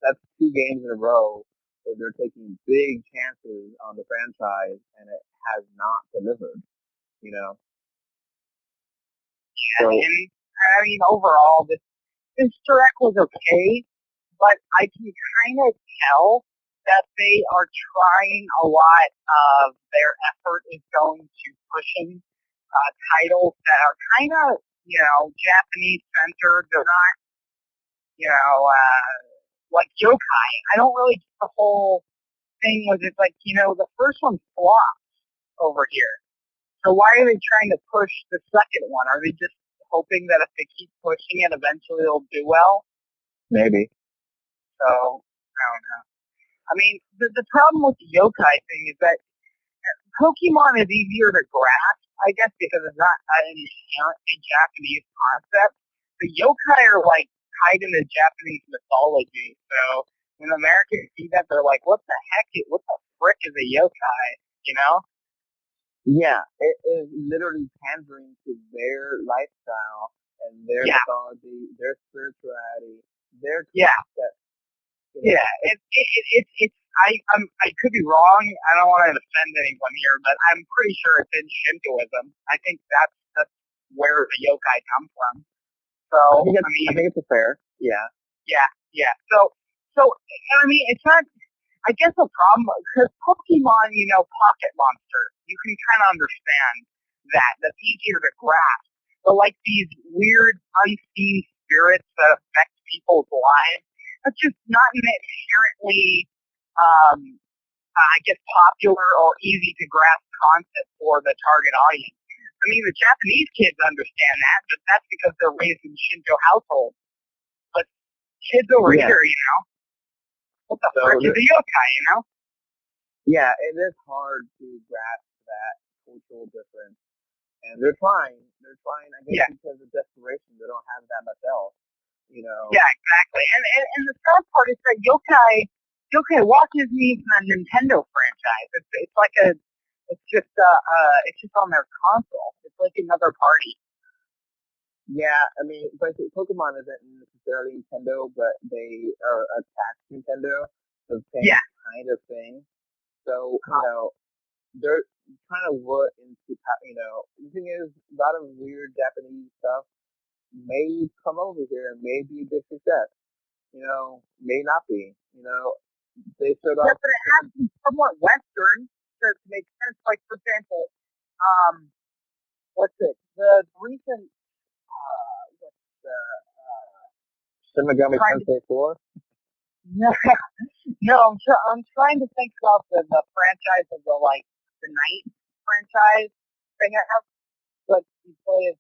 that's 2 games in a row where they're taking big chances on the franchise and it has not delivered, Yeah, so, and overall, this direct was okay, but I can kind of tell that they are trying a lot of their effort is going to pushing titles that are kind of Japanese centered. They're not, like yokai. I don't really get the whole thing with it. Like, the first one flopped over here. So why are they trying to push the second one? Are they just hoping that if they keep pushing it, eventually it'll do well? Maybe. So, I don't know. I mean, the problem with the yokai thing is that Pokemon is easier to grasp, I guess, because it's not an inherently Japanese concept. The yokai are, like, tied into Japanese mythology. So when Americans see that, they're like, what the frick is a yokai? You know? Yeah, it is literally pandering to their lifestyle and their mythology, their spirituality, their concept. Yeah, I could be wrong. I don't want to offend anyone here, but I'm pretty sure it's in Shintoism. I think that's where the yokai come from. So I think it's fair. Yeah. Yeah. So I mean, it's not. I guess the problem because Pokemon, Pocket Monster, you can kind of understand that. That's easier to grasp. But like these weird unseen spirits that affect people's lives, that's just not an inherently, I guess, popular or easy to grasp concept for the target audience. I mean, the Japanese kids understand that, but that's because they're raised in Shinto households. But kids over here, what the frick is a yokai, Yeah, it is hard to grasp that cultural difference. And they're trying, I guess, because of desperation. They don't have that much else, Yeah, exactly. And the sad part is that yokai watches me from a Nintendo franchise. It's just on their console. It's like another party. Yeah, I mean, but Pokemon isn't necessarily Nintendo, but they are attached to Nintendo, the same kind of thing. So, they're kind of what into, the thing is, a lot of weird Japanese stuff may come over here and may be a big success. May not be. They showed off. Yeah, but it has to be somewhat Western to make sense. Like, for example, what's it? The recent, Shin Megami Tensei 4? No, I'm trying to think about the franchise of the Knight franchise thing. Like you play as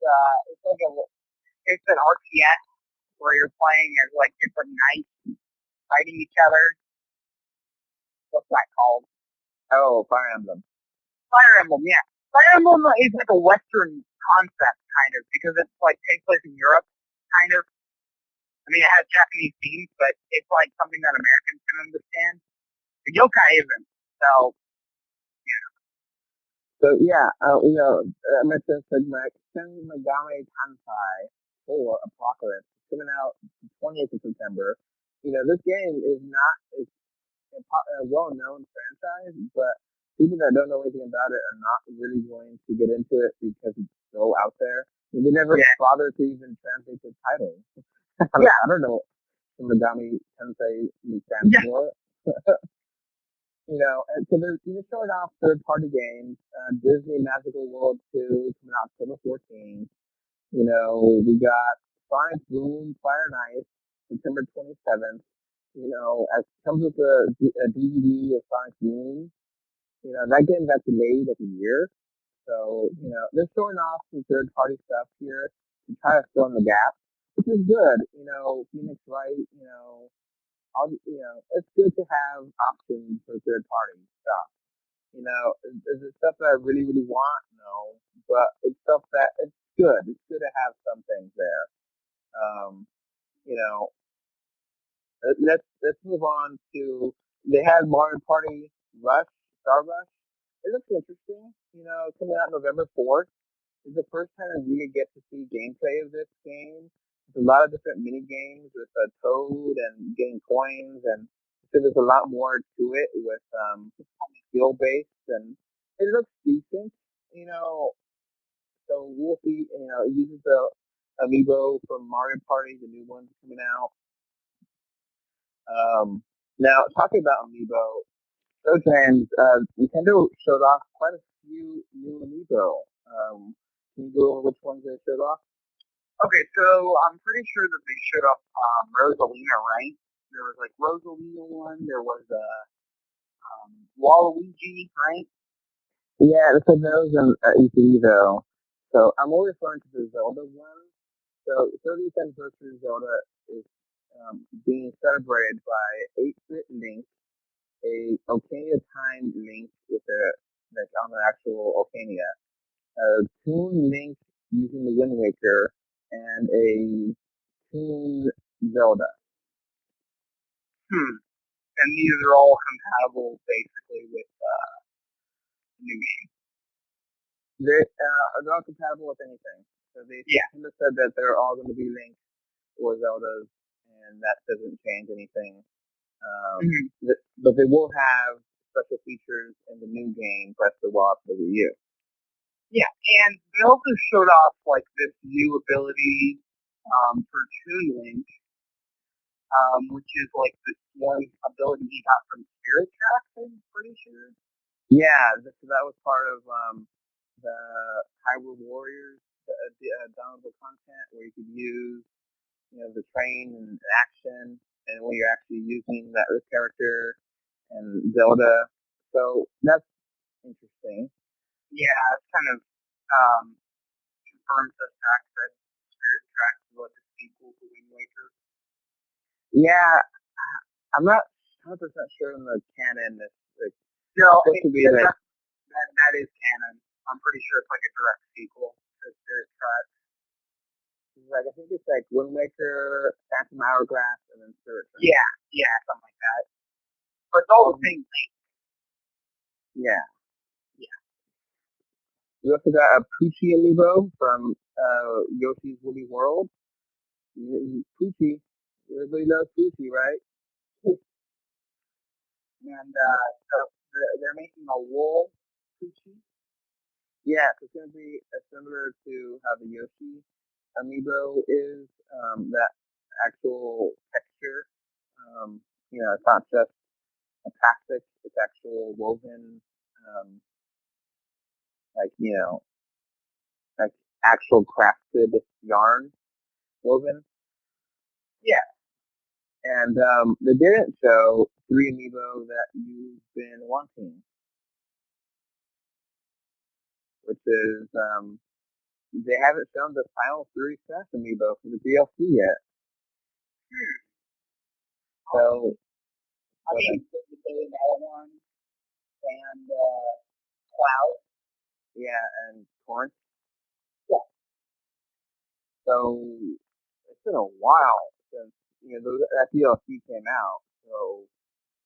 it's an RTS where you're playing as like different knights fighting each other. What's that called? Oh, Fire Emblem. Fire Emblem, yeah. Fire Emblem is like a Western concept kind of because it's like takes place in Europe, kind of. I mean, it has Japanese themes, but it's like something that Americans can understand. The yokai isn't. So, So yeah, I mentioned Shin Megami Tensei 4 Apocalypse coming out the 20th of September. This game is not a well-known franchise, but people that don't know anything about it are not really going to get into it because it's so out there. They never bother to even translate the title. I don't know what Shin Megami Tensei stands for. And so they're showing off third-party games. Disney Magical World 2 coming out October 14th. We got Sonic Boom Fire and Ice September 27th. As comes with a DVD of Sonic Boom. That game got delayed like a year. So, they're showing off some third-party stuff here to try to fill in the gap, which is good. Phoenix Wright, it's good to have options for third-party stuff. Is it stuff that I really, really want? No, but it's stuff that it's good. It's good to have some things there. Um, you know, let's move on to they had Mario Party Rush, Star Rush. It looks interesting. Coming out November 4th. It's the first time we get to see gameplay of this game. There's a lot of different mini games with Toad and getting coins, and so there's a lot more to it with skill based, and it looks decent. So we'll see. It uses the amiibo from Mario Party, the new ones coming out. Now talking about amiibo, those games, Nintendo showed off quite a few new amiibo. Can you go over which ones they showed off? Okay, so I'm pretty sure that they showed up Rosalina, right? There was like Rosalina one. There was Waluigi, right? Yeah, so those and E3 though. So I'm only referring to the Zelda one. So 30th anniversary Zelda is being celebrated by 8-bit Link, a Ocarina Time Link with a like on the actual Ocarina, a Toon Link using the Wind Waker, and a Toon Zelda. And these are all compatible basically with the new game. They're not compatible with anything. So they kind of said that they're all going to be Links or Zeldas, and that doesn't change anything. But they will have special features in the new game, Breath of the Wild for the Wii U. Yeah, and they also showed off like this new ability for Toon Link, which is like this one ability he got from Spirit Tracks, I'm pretty sure. Yeah, so that was part of the Hyrule Warriors downloadable content where you could use, the train and action, and when you're actually using that character and Zelda. So that's interesting. Yeah, it's kind of confirms the fact that Spirit Tracks is like a sequel to Wind Waker. Yeah, I'm not 100% sure in the canon that like, supposed to be like that is canon. I'm pretty sure it's like a direct sequel to Spirit Tracks. Like I think it's like Wind Waker, Phantom Hourglass, and then Spirit Tracks. Yeah, something like that. But it's all the same thing. Yeah. We also got a Poochie amiibo from Yoshi's Woolly World. Poochie. Everybody loves Poochie, right? And so they're making a wool Poochie. Yeah, so it's going to be similar to how the Yoshi amiibo is. That actual texture. It's not just a plastic, it's actual woven, like, like actual crafted yarn woven. Yeah. And they didn't show 3 amiibo that you've been wanting, which is they haven't shown the final 3 Smash amiibo for the DLC yet. So, I mean, the Bayonetta one and Cloud. Yeah, and Torrent. Yeah. So it's been a while since that DLC came out. So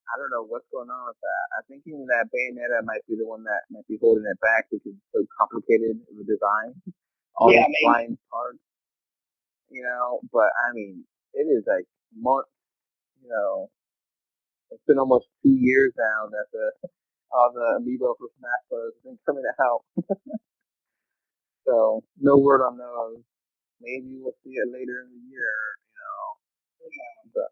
I don't know what's going on with that. I'm thinking that Bayonetta might be the one that might be holding it back because it's so complicated of a design. All these flying parts, But I mean, it is like months. It's been almost 2 years now that all the amiibo for Smash Bros. Has been coming out. So no word on those. Maybe we'll see it later in the year. But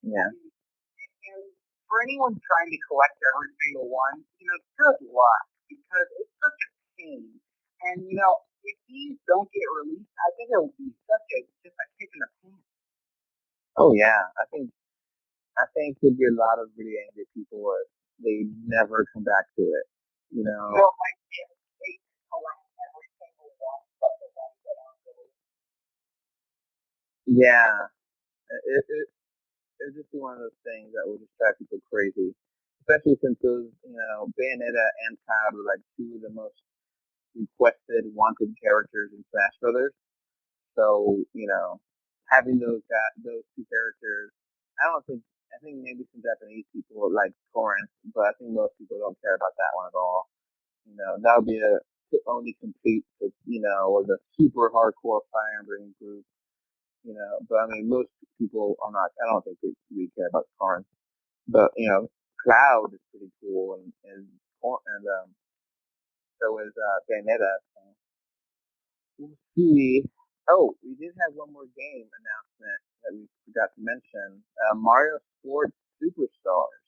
yeah. And for anyone trying to collect every single one, good luck because it's such a pain. And if these don't get released, I think it will be just a kick in the pants. Oh yeah, I think there'd be a lot of really angry people if they never come back to it. Well, like if they collect every single one, but the ones that aren't released. Yeah, it'd just be one of those things that will just drive people crazy. Especially since those, Bayonetta and Cloud were like 2 of the most requested, wanted characters in Smash Brothers. So, having those 2 characters, I think maybe some Japanese people like Torrent, but I think most people don't care about that one at all. That would be the only complete, or the super hardcore Fire Emblem group. But I mean, most people are not. I don't think they really care about Torrent. But Cloud is pretty cool, and so is Bayonetta. So we'll see. Oh, we did have one more game announcement that we forgot to mention. Mario Sports Superstars.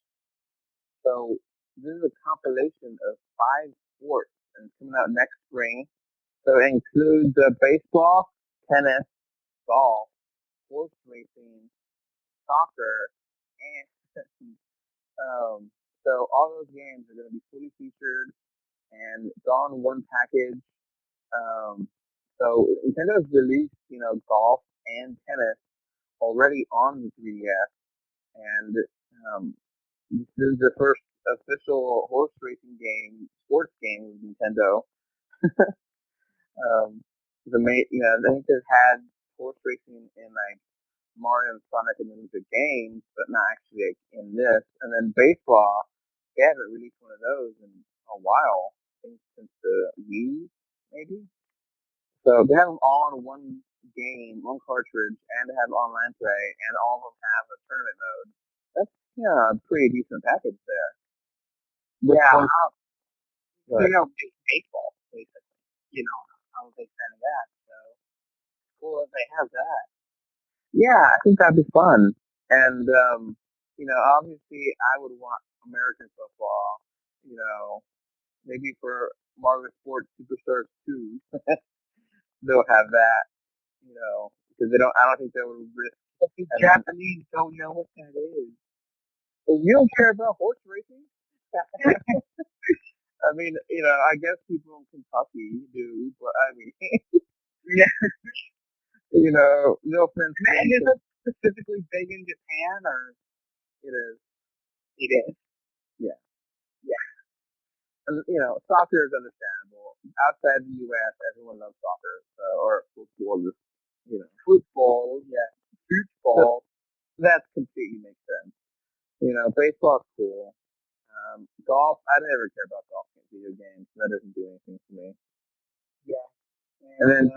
So this is a compilation of 5 sports, and it's coming out next spring. So it includes baseball, tennis, golf, horse racing, soccer, and so all those games are going to be fully featured, and it's all in one package. Um, so Nintendo's released, golf and tennis already on the 3DS, and um, this is the first official horse racing game, sports game with Nintendo. Um, I think they've had horse racing in like Mario and Sonic and the games, but not actually like, in this. And then baseball, they haven't released one of those in a while. I think since the Wii, maybe. So they have them all in one game, one cartridge, and they have online play, and all of them have a tournament mode. That's a pretty decent package there. Yeah, But, baseball, basically. I'm a big fan of that. So cool that they have that. yeah, I think that'd be fun. And obviously, I would want American football. Maybe for Marvel Sports Superstars 2, they'll have that. Because they don't. I don't think they would risk. But the Japanese don't know what that is. Well, you don't care about horse racing? I mean, I guess people in Kentucky do, but I mean, Yeah. no offense. And is it specifically big in Japan, or It is. it is? Yeah. Yeah. And, soccer is understandable. Outside the U.S., everyone loves soccer, or football, Football, yeah. Football. that completely makes sense. Baseball's cool. Golf, I never care about golf video games. That doesn't do anything for me. Yeah. And then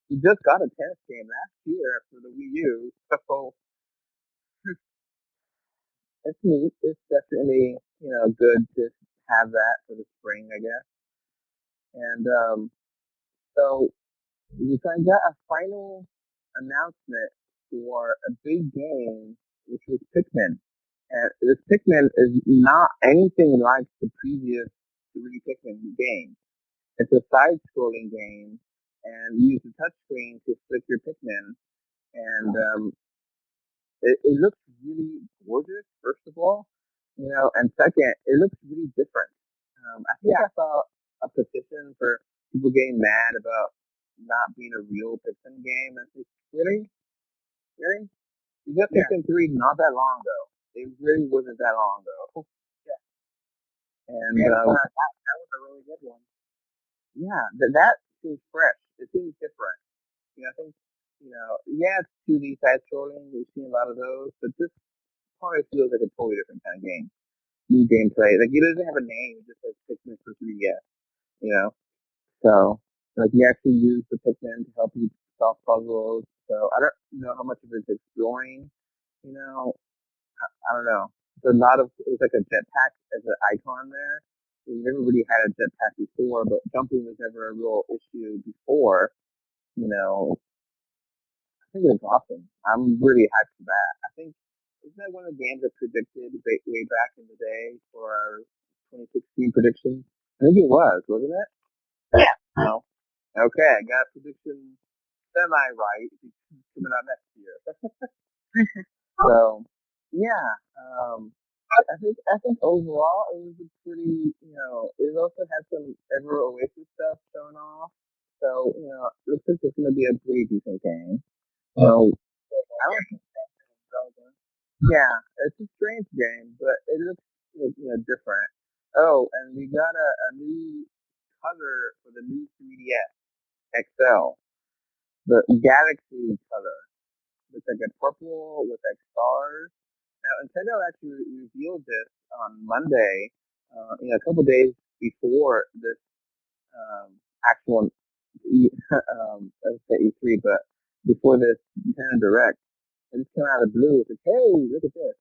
you just got a tennis game last year for the Wii U, so it's neat. It's definitely, good to have that for the spring, I guess. And so we kind of got a final announcement for a big game, which was Pikmin. And this Pikmin is not anything like the previous 3 Pikmin games. It's a side-scrolling game, and you use the touchscreen to flick your Pikmin. And it looks really gorgeous, first of all, and second, it looks really different. I think I saw a petition for people getting mad about not being a real Pikmin game. And it's really, really, you got Pikmin 3 not that long ago. It really wasn't that long ago. Yeah. And that was a really good one. yeah, that seems fresh. It seems different. I think, it's 2D side scrolling. We've seen a lot of those, but this probably feels like a totally different kind of game. New gameplay. Like, it doesn't have a name. It just says Pikmin for 3DS, So, like, you actually use the Pikmin to help you solve puzzles. So, I don't know how much of it's exploring, I don't know. It's like a jetpack as an icon there. We never really had a jetpack before, but jumping was never a real issue before, I think it's awesome. I'm really hyped for that. I think, isn't that one of the games that predicted way back in the day for our 2016 predictions? I think it was, wasn't it? Yeah. No. Okay, I got a prediction semi-right. It's coming out next year. So, yeah. I think overall it was a pretty, it also had some Ever Oasis stuff showing off. So, it looks like it's going to be a pretty decent game. So, I don't yeah, it's a strange game, but it looks different. Oh, and we got a new color for the new 3DS XL, the Galaxy color. It's like a purple with like stars. Now, Nintendo actually revealed this on Monday, a couple days before this actual let's say E3, but before this Nintendo Direct. It just came out of the blue. It's like, hey, look at this.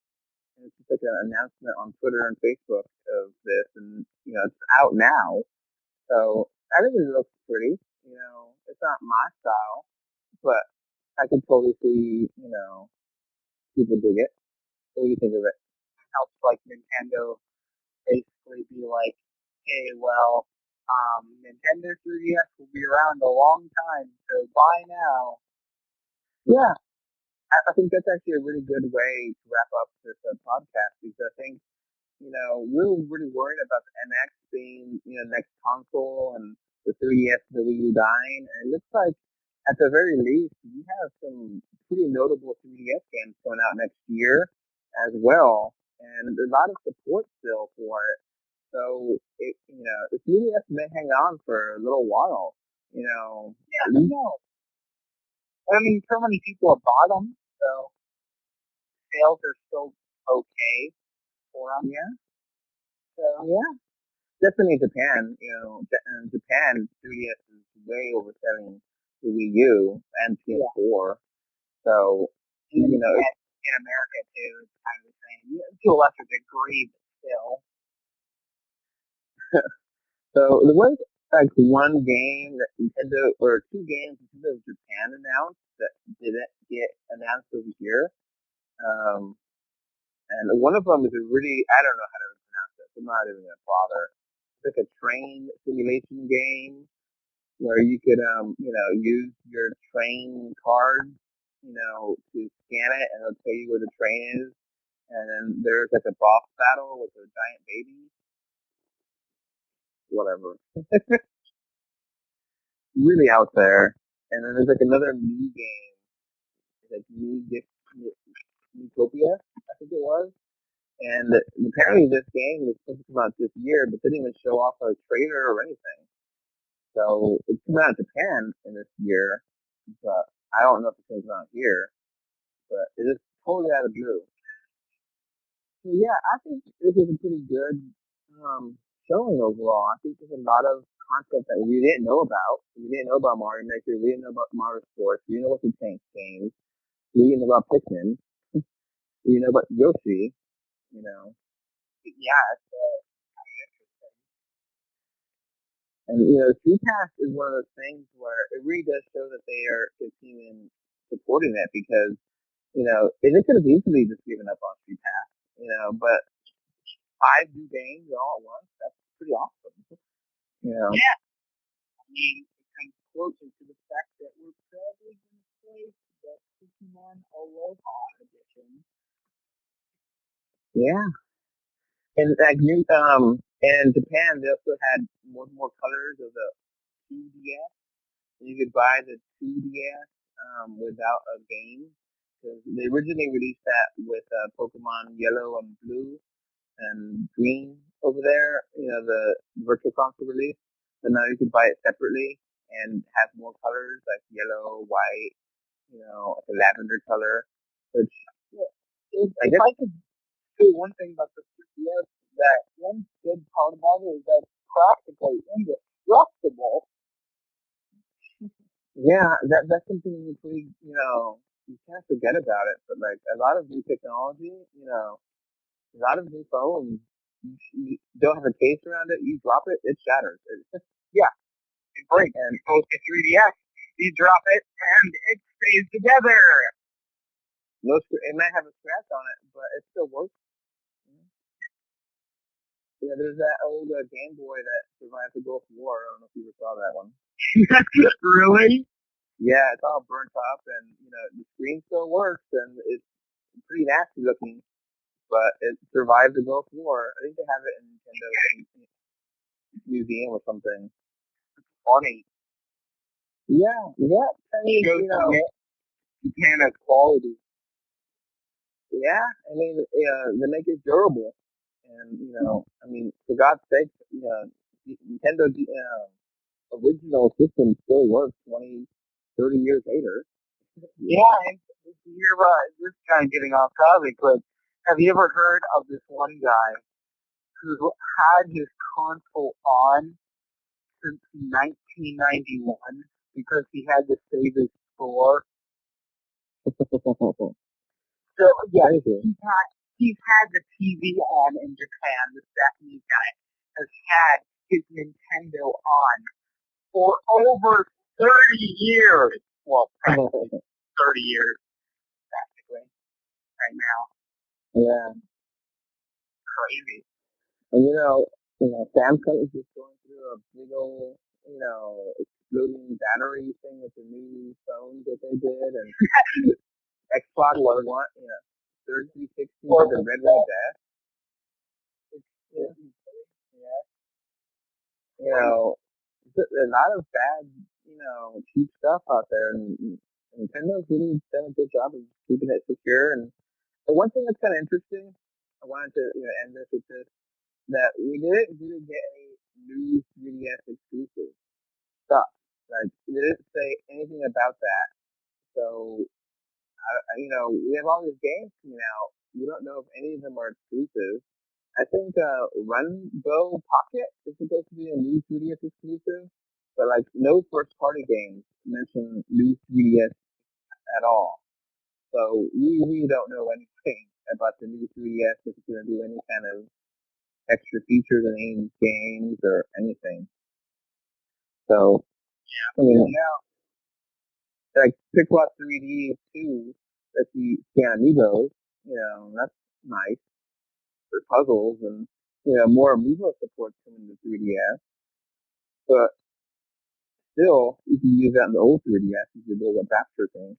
And it's just like an announcement on Twitter and Facebook of this, and it's out now. So I think it looks pretty. It's not my style, but I can totally see people dig it. What do you think of it? Helps like Nintendo basically be like, hey, well, Nintendo 3DS will be around a long time, so buy now. Yeah, I think that's actually a really good way to wrap up this podcast because I think we're really worried about the NX being, next console and the 3DS, the Wii U dying. And it looks like, at the very least, we have some pretty notable 3DS games coming out next year as well. And there's a lot of support still for it. So, the 3DS may hang on for a little while. Yeah, no. I mean, so many people have bought them, so sales are still okay for them. Yeah. So, Yeah. Definitely Japan, Japan 3DS is way overselling the Wii U and PS4. So, in America too, it's kind of the same. To a lesser degree, but still. so there was like one game that Nintendo, or two games Nintendo Japan announced that didn't get announced over here. And one of them is a really, I don't know how to pronounce it. So I'm not even gonna bother. It's like a train simulation game where you could, use your train card, to scan it and it'll tell you where the train is. And then there's like a boss battle with a giant baby. Whatever. Really out there. And then there's like another Mii game. It's like Miitopia, I think it was. And apparently this game is supposed to come out this year, but they didn't even show off a trailer or anything. So it's coming out in Japan in this year, but I don't know if it's going to come out here. But it is totally out of the blue. So yeah, I think this is a pretty good showing overall. I think there's a lot of content that we didn't know about. We didn't know about Mario Maker. We didn't know about Mario Sports. We didn't know about the Tank games. We didn't know about Pikmin. We didn't know about Yoshi. You know, Yeah, it's and Street Pass is one of those things where it really does show that they are continuing supporting it because they could have easily just given up on Street Pass. But 5 new games all at once, that's pretty awesome. yeah. I mean, it comes closer to the fact that we're probably going to play the Pokemon Aloha edition. Yeah. And like in Japan, they also had more colors of the 2DS. You could buy the 2DS without a game because they originally released that with Pokemon Yellow and Blue and Green over there. The virtual console release. So now you can buy it separately and have more colors like yellow, white, like a lavender color. Which I If guess I could say one thing about the 3DS, that one good part about it is that it's practically indestructible. yeah, that's something you pretty you can't forget about it. But like a lot of new technology, a lot of new phones, you don't have a case around it. You drop it, it shatters. Yeah, it breaks. And It goes to 3DS, you drop it, and it stays together. no, it might have a scratch on it, but it still works. Yeah, there's that old Game Boy that survived the Gulf War. I don't know if you ever saw that one. Really? Yeah, it's all burnt up, and the screen still works, and it's pretty nasty looking, but it survived the Gulf War. I think they have it in Nintendo museum or something. Funny. Yeah, yeah. I mean, Japan has quality. yeah. I mean, they make it durable, and I mean, for God's sake, Nintendo original system still works 20, 30 years later. Yeah, and this is kind of getting off topic, but have you ever heard of this one guy who had his console on since 1991 because he had to save his score? So yeah, he's had the TV on in Japan. This Japanese guy has had his Nintendo on for over 30 years. Well, practically 30 years, practically, right now. Yeah, Crazy. and Samsung is just going through a big old exploding battery thing with the new phones that they did, and Xbox One, 360 with the red dash. Yeah. Yeah. There's a lot of bad, cheap stuff out there, and Nintendo's really done a good job of keeping it secure. And the one thing that's kind of interesting, I wanted to end this with this, that we didn't really get any new 3DS exclusive stuff. Like, they didn't say anything about that. So, we have all these games coming out. We don't know if any of them are exclusive. I think Rainbow Pocket is supposed to be a new 3DS exclusive, but like no first party games mention new 3DS at all. So we really don't know anything about the new 3DS, if it's going to do any kind of extra features in any of these games or anything. So, I mean, like Picross 3D 2, that you scan amiibos, that's nice for puzzles, and more amiibo support coming to 3DS. But still, you can use that in the old 3DS if you build a Baxter thing.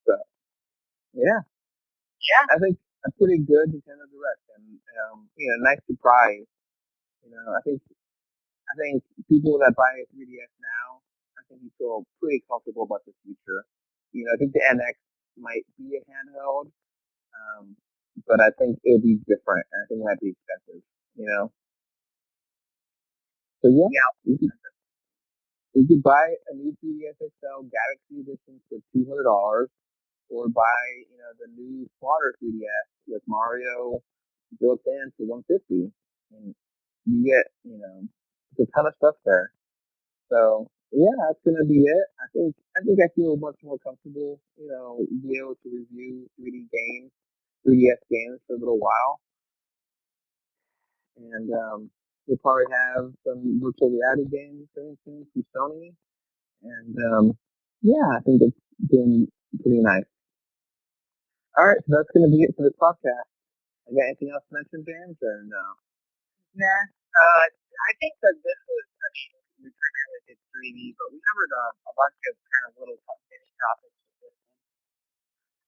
So, yeah, I think a pretty good Nintendo Direct, and nice surprise. I think people that buy a 3DS now, I think you feel pretty comfortable about the future. I think the NX might be a handheld, but I think it'll be different, and I think it might be expensive. So you could buy a new 3DS XL Galaxy Edition for $200, or buy the new smaller 3DS with Mario built in for $150, and you get a ton of stuff there. So yeah, that's gonna be it. I feel much more comfortable, be able to review 3DS games for a little while, and we'll probably have some virtual reality games very soon from Sony, and I think it's doing pretty nice. All right, so that's gonna be it for this podcast. I got anything else to mention, James, or no? Nah. I think that this was, we primarily did 3D, but we covered a bunch of kind of little mini topics with this one.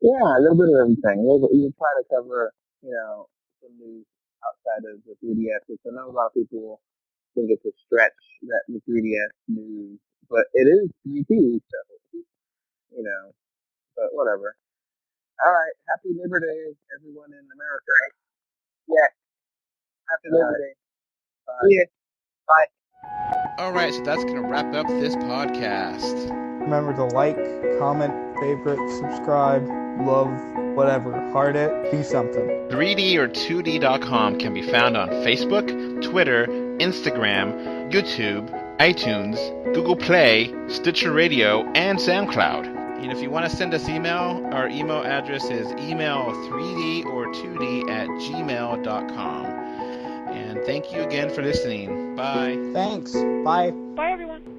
Yeah, a little bit of everything. We try to cover, some news outside of the 3DS, which I know a lot of people think it's a stretch, that the 3DS news, but it is 3D, so, but whatever. All right, happy Labor Day, everyone in America. Yeah, happy Labor Day. Bye. Yeah. Bye. Alright, so that's going to wrap up this podcast. Remember to like, comment, favorite, subscribe, love, whatever. Heart it, do something. 3D or 2D.com can be found on Facebook, Twitter, Instagram, YouTube, iTunes, Google Play, Stitcher Radio, and SoundCloud. And if you want to send us email, our email address is email3d or 2d at gmail.com. And thank you again for listening. Bye. Thanks. Bye. Bye, everyone.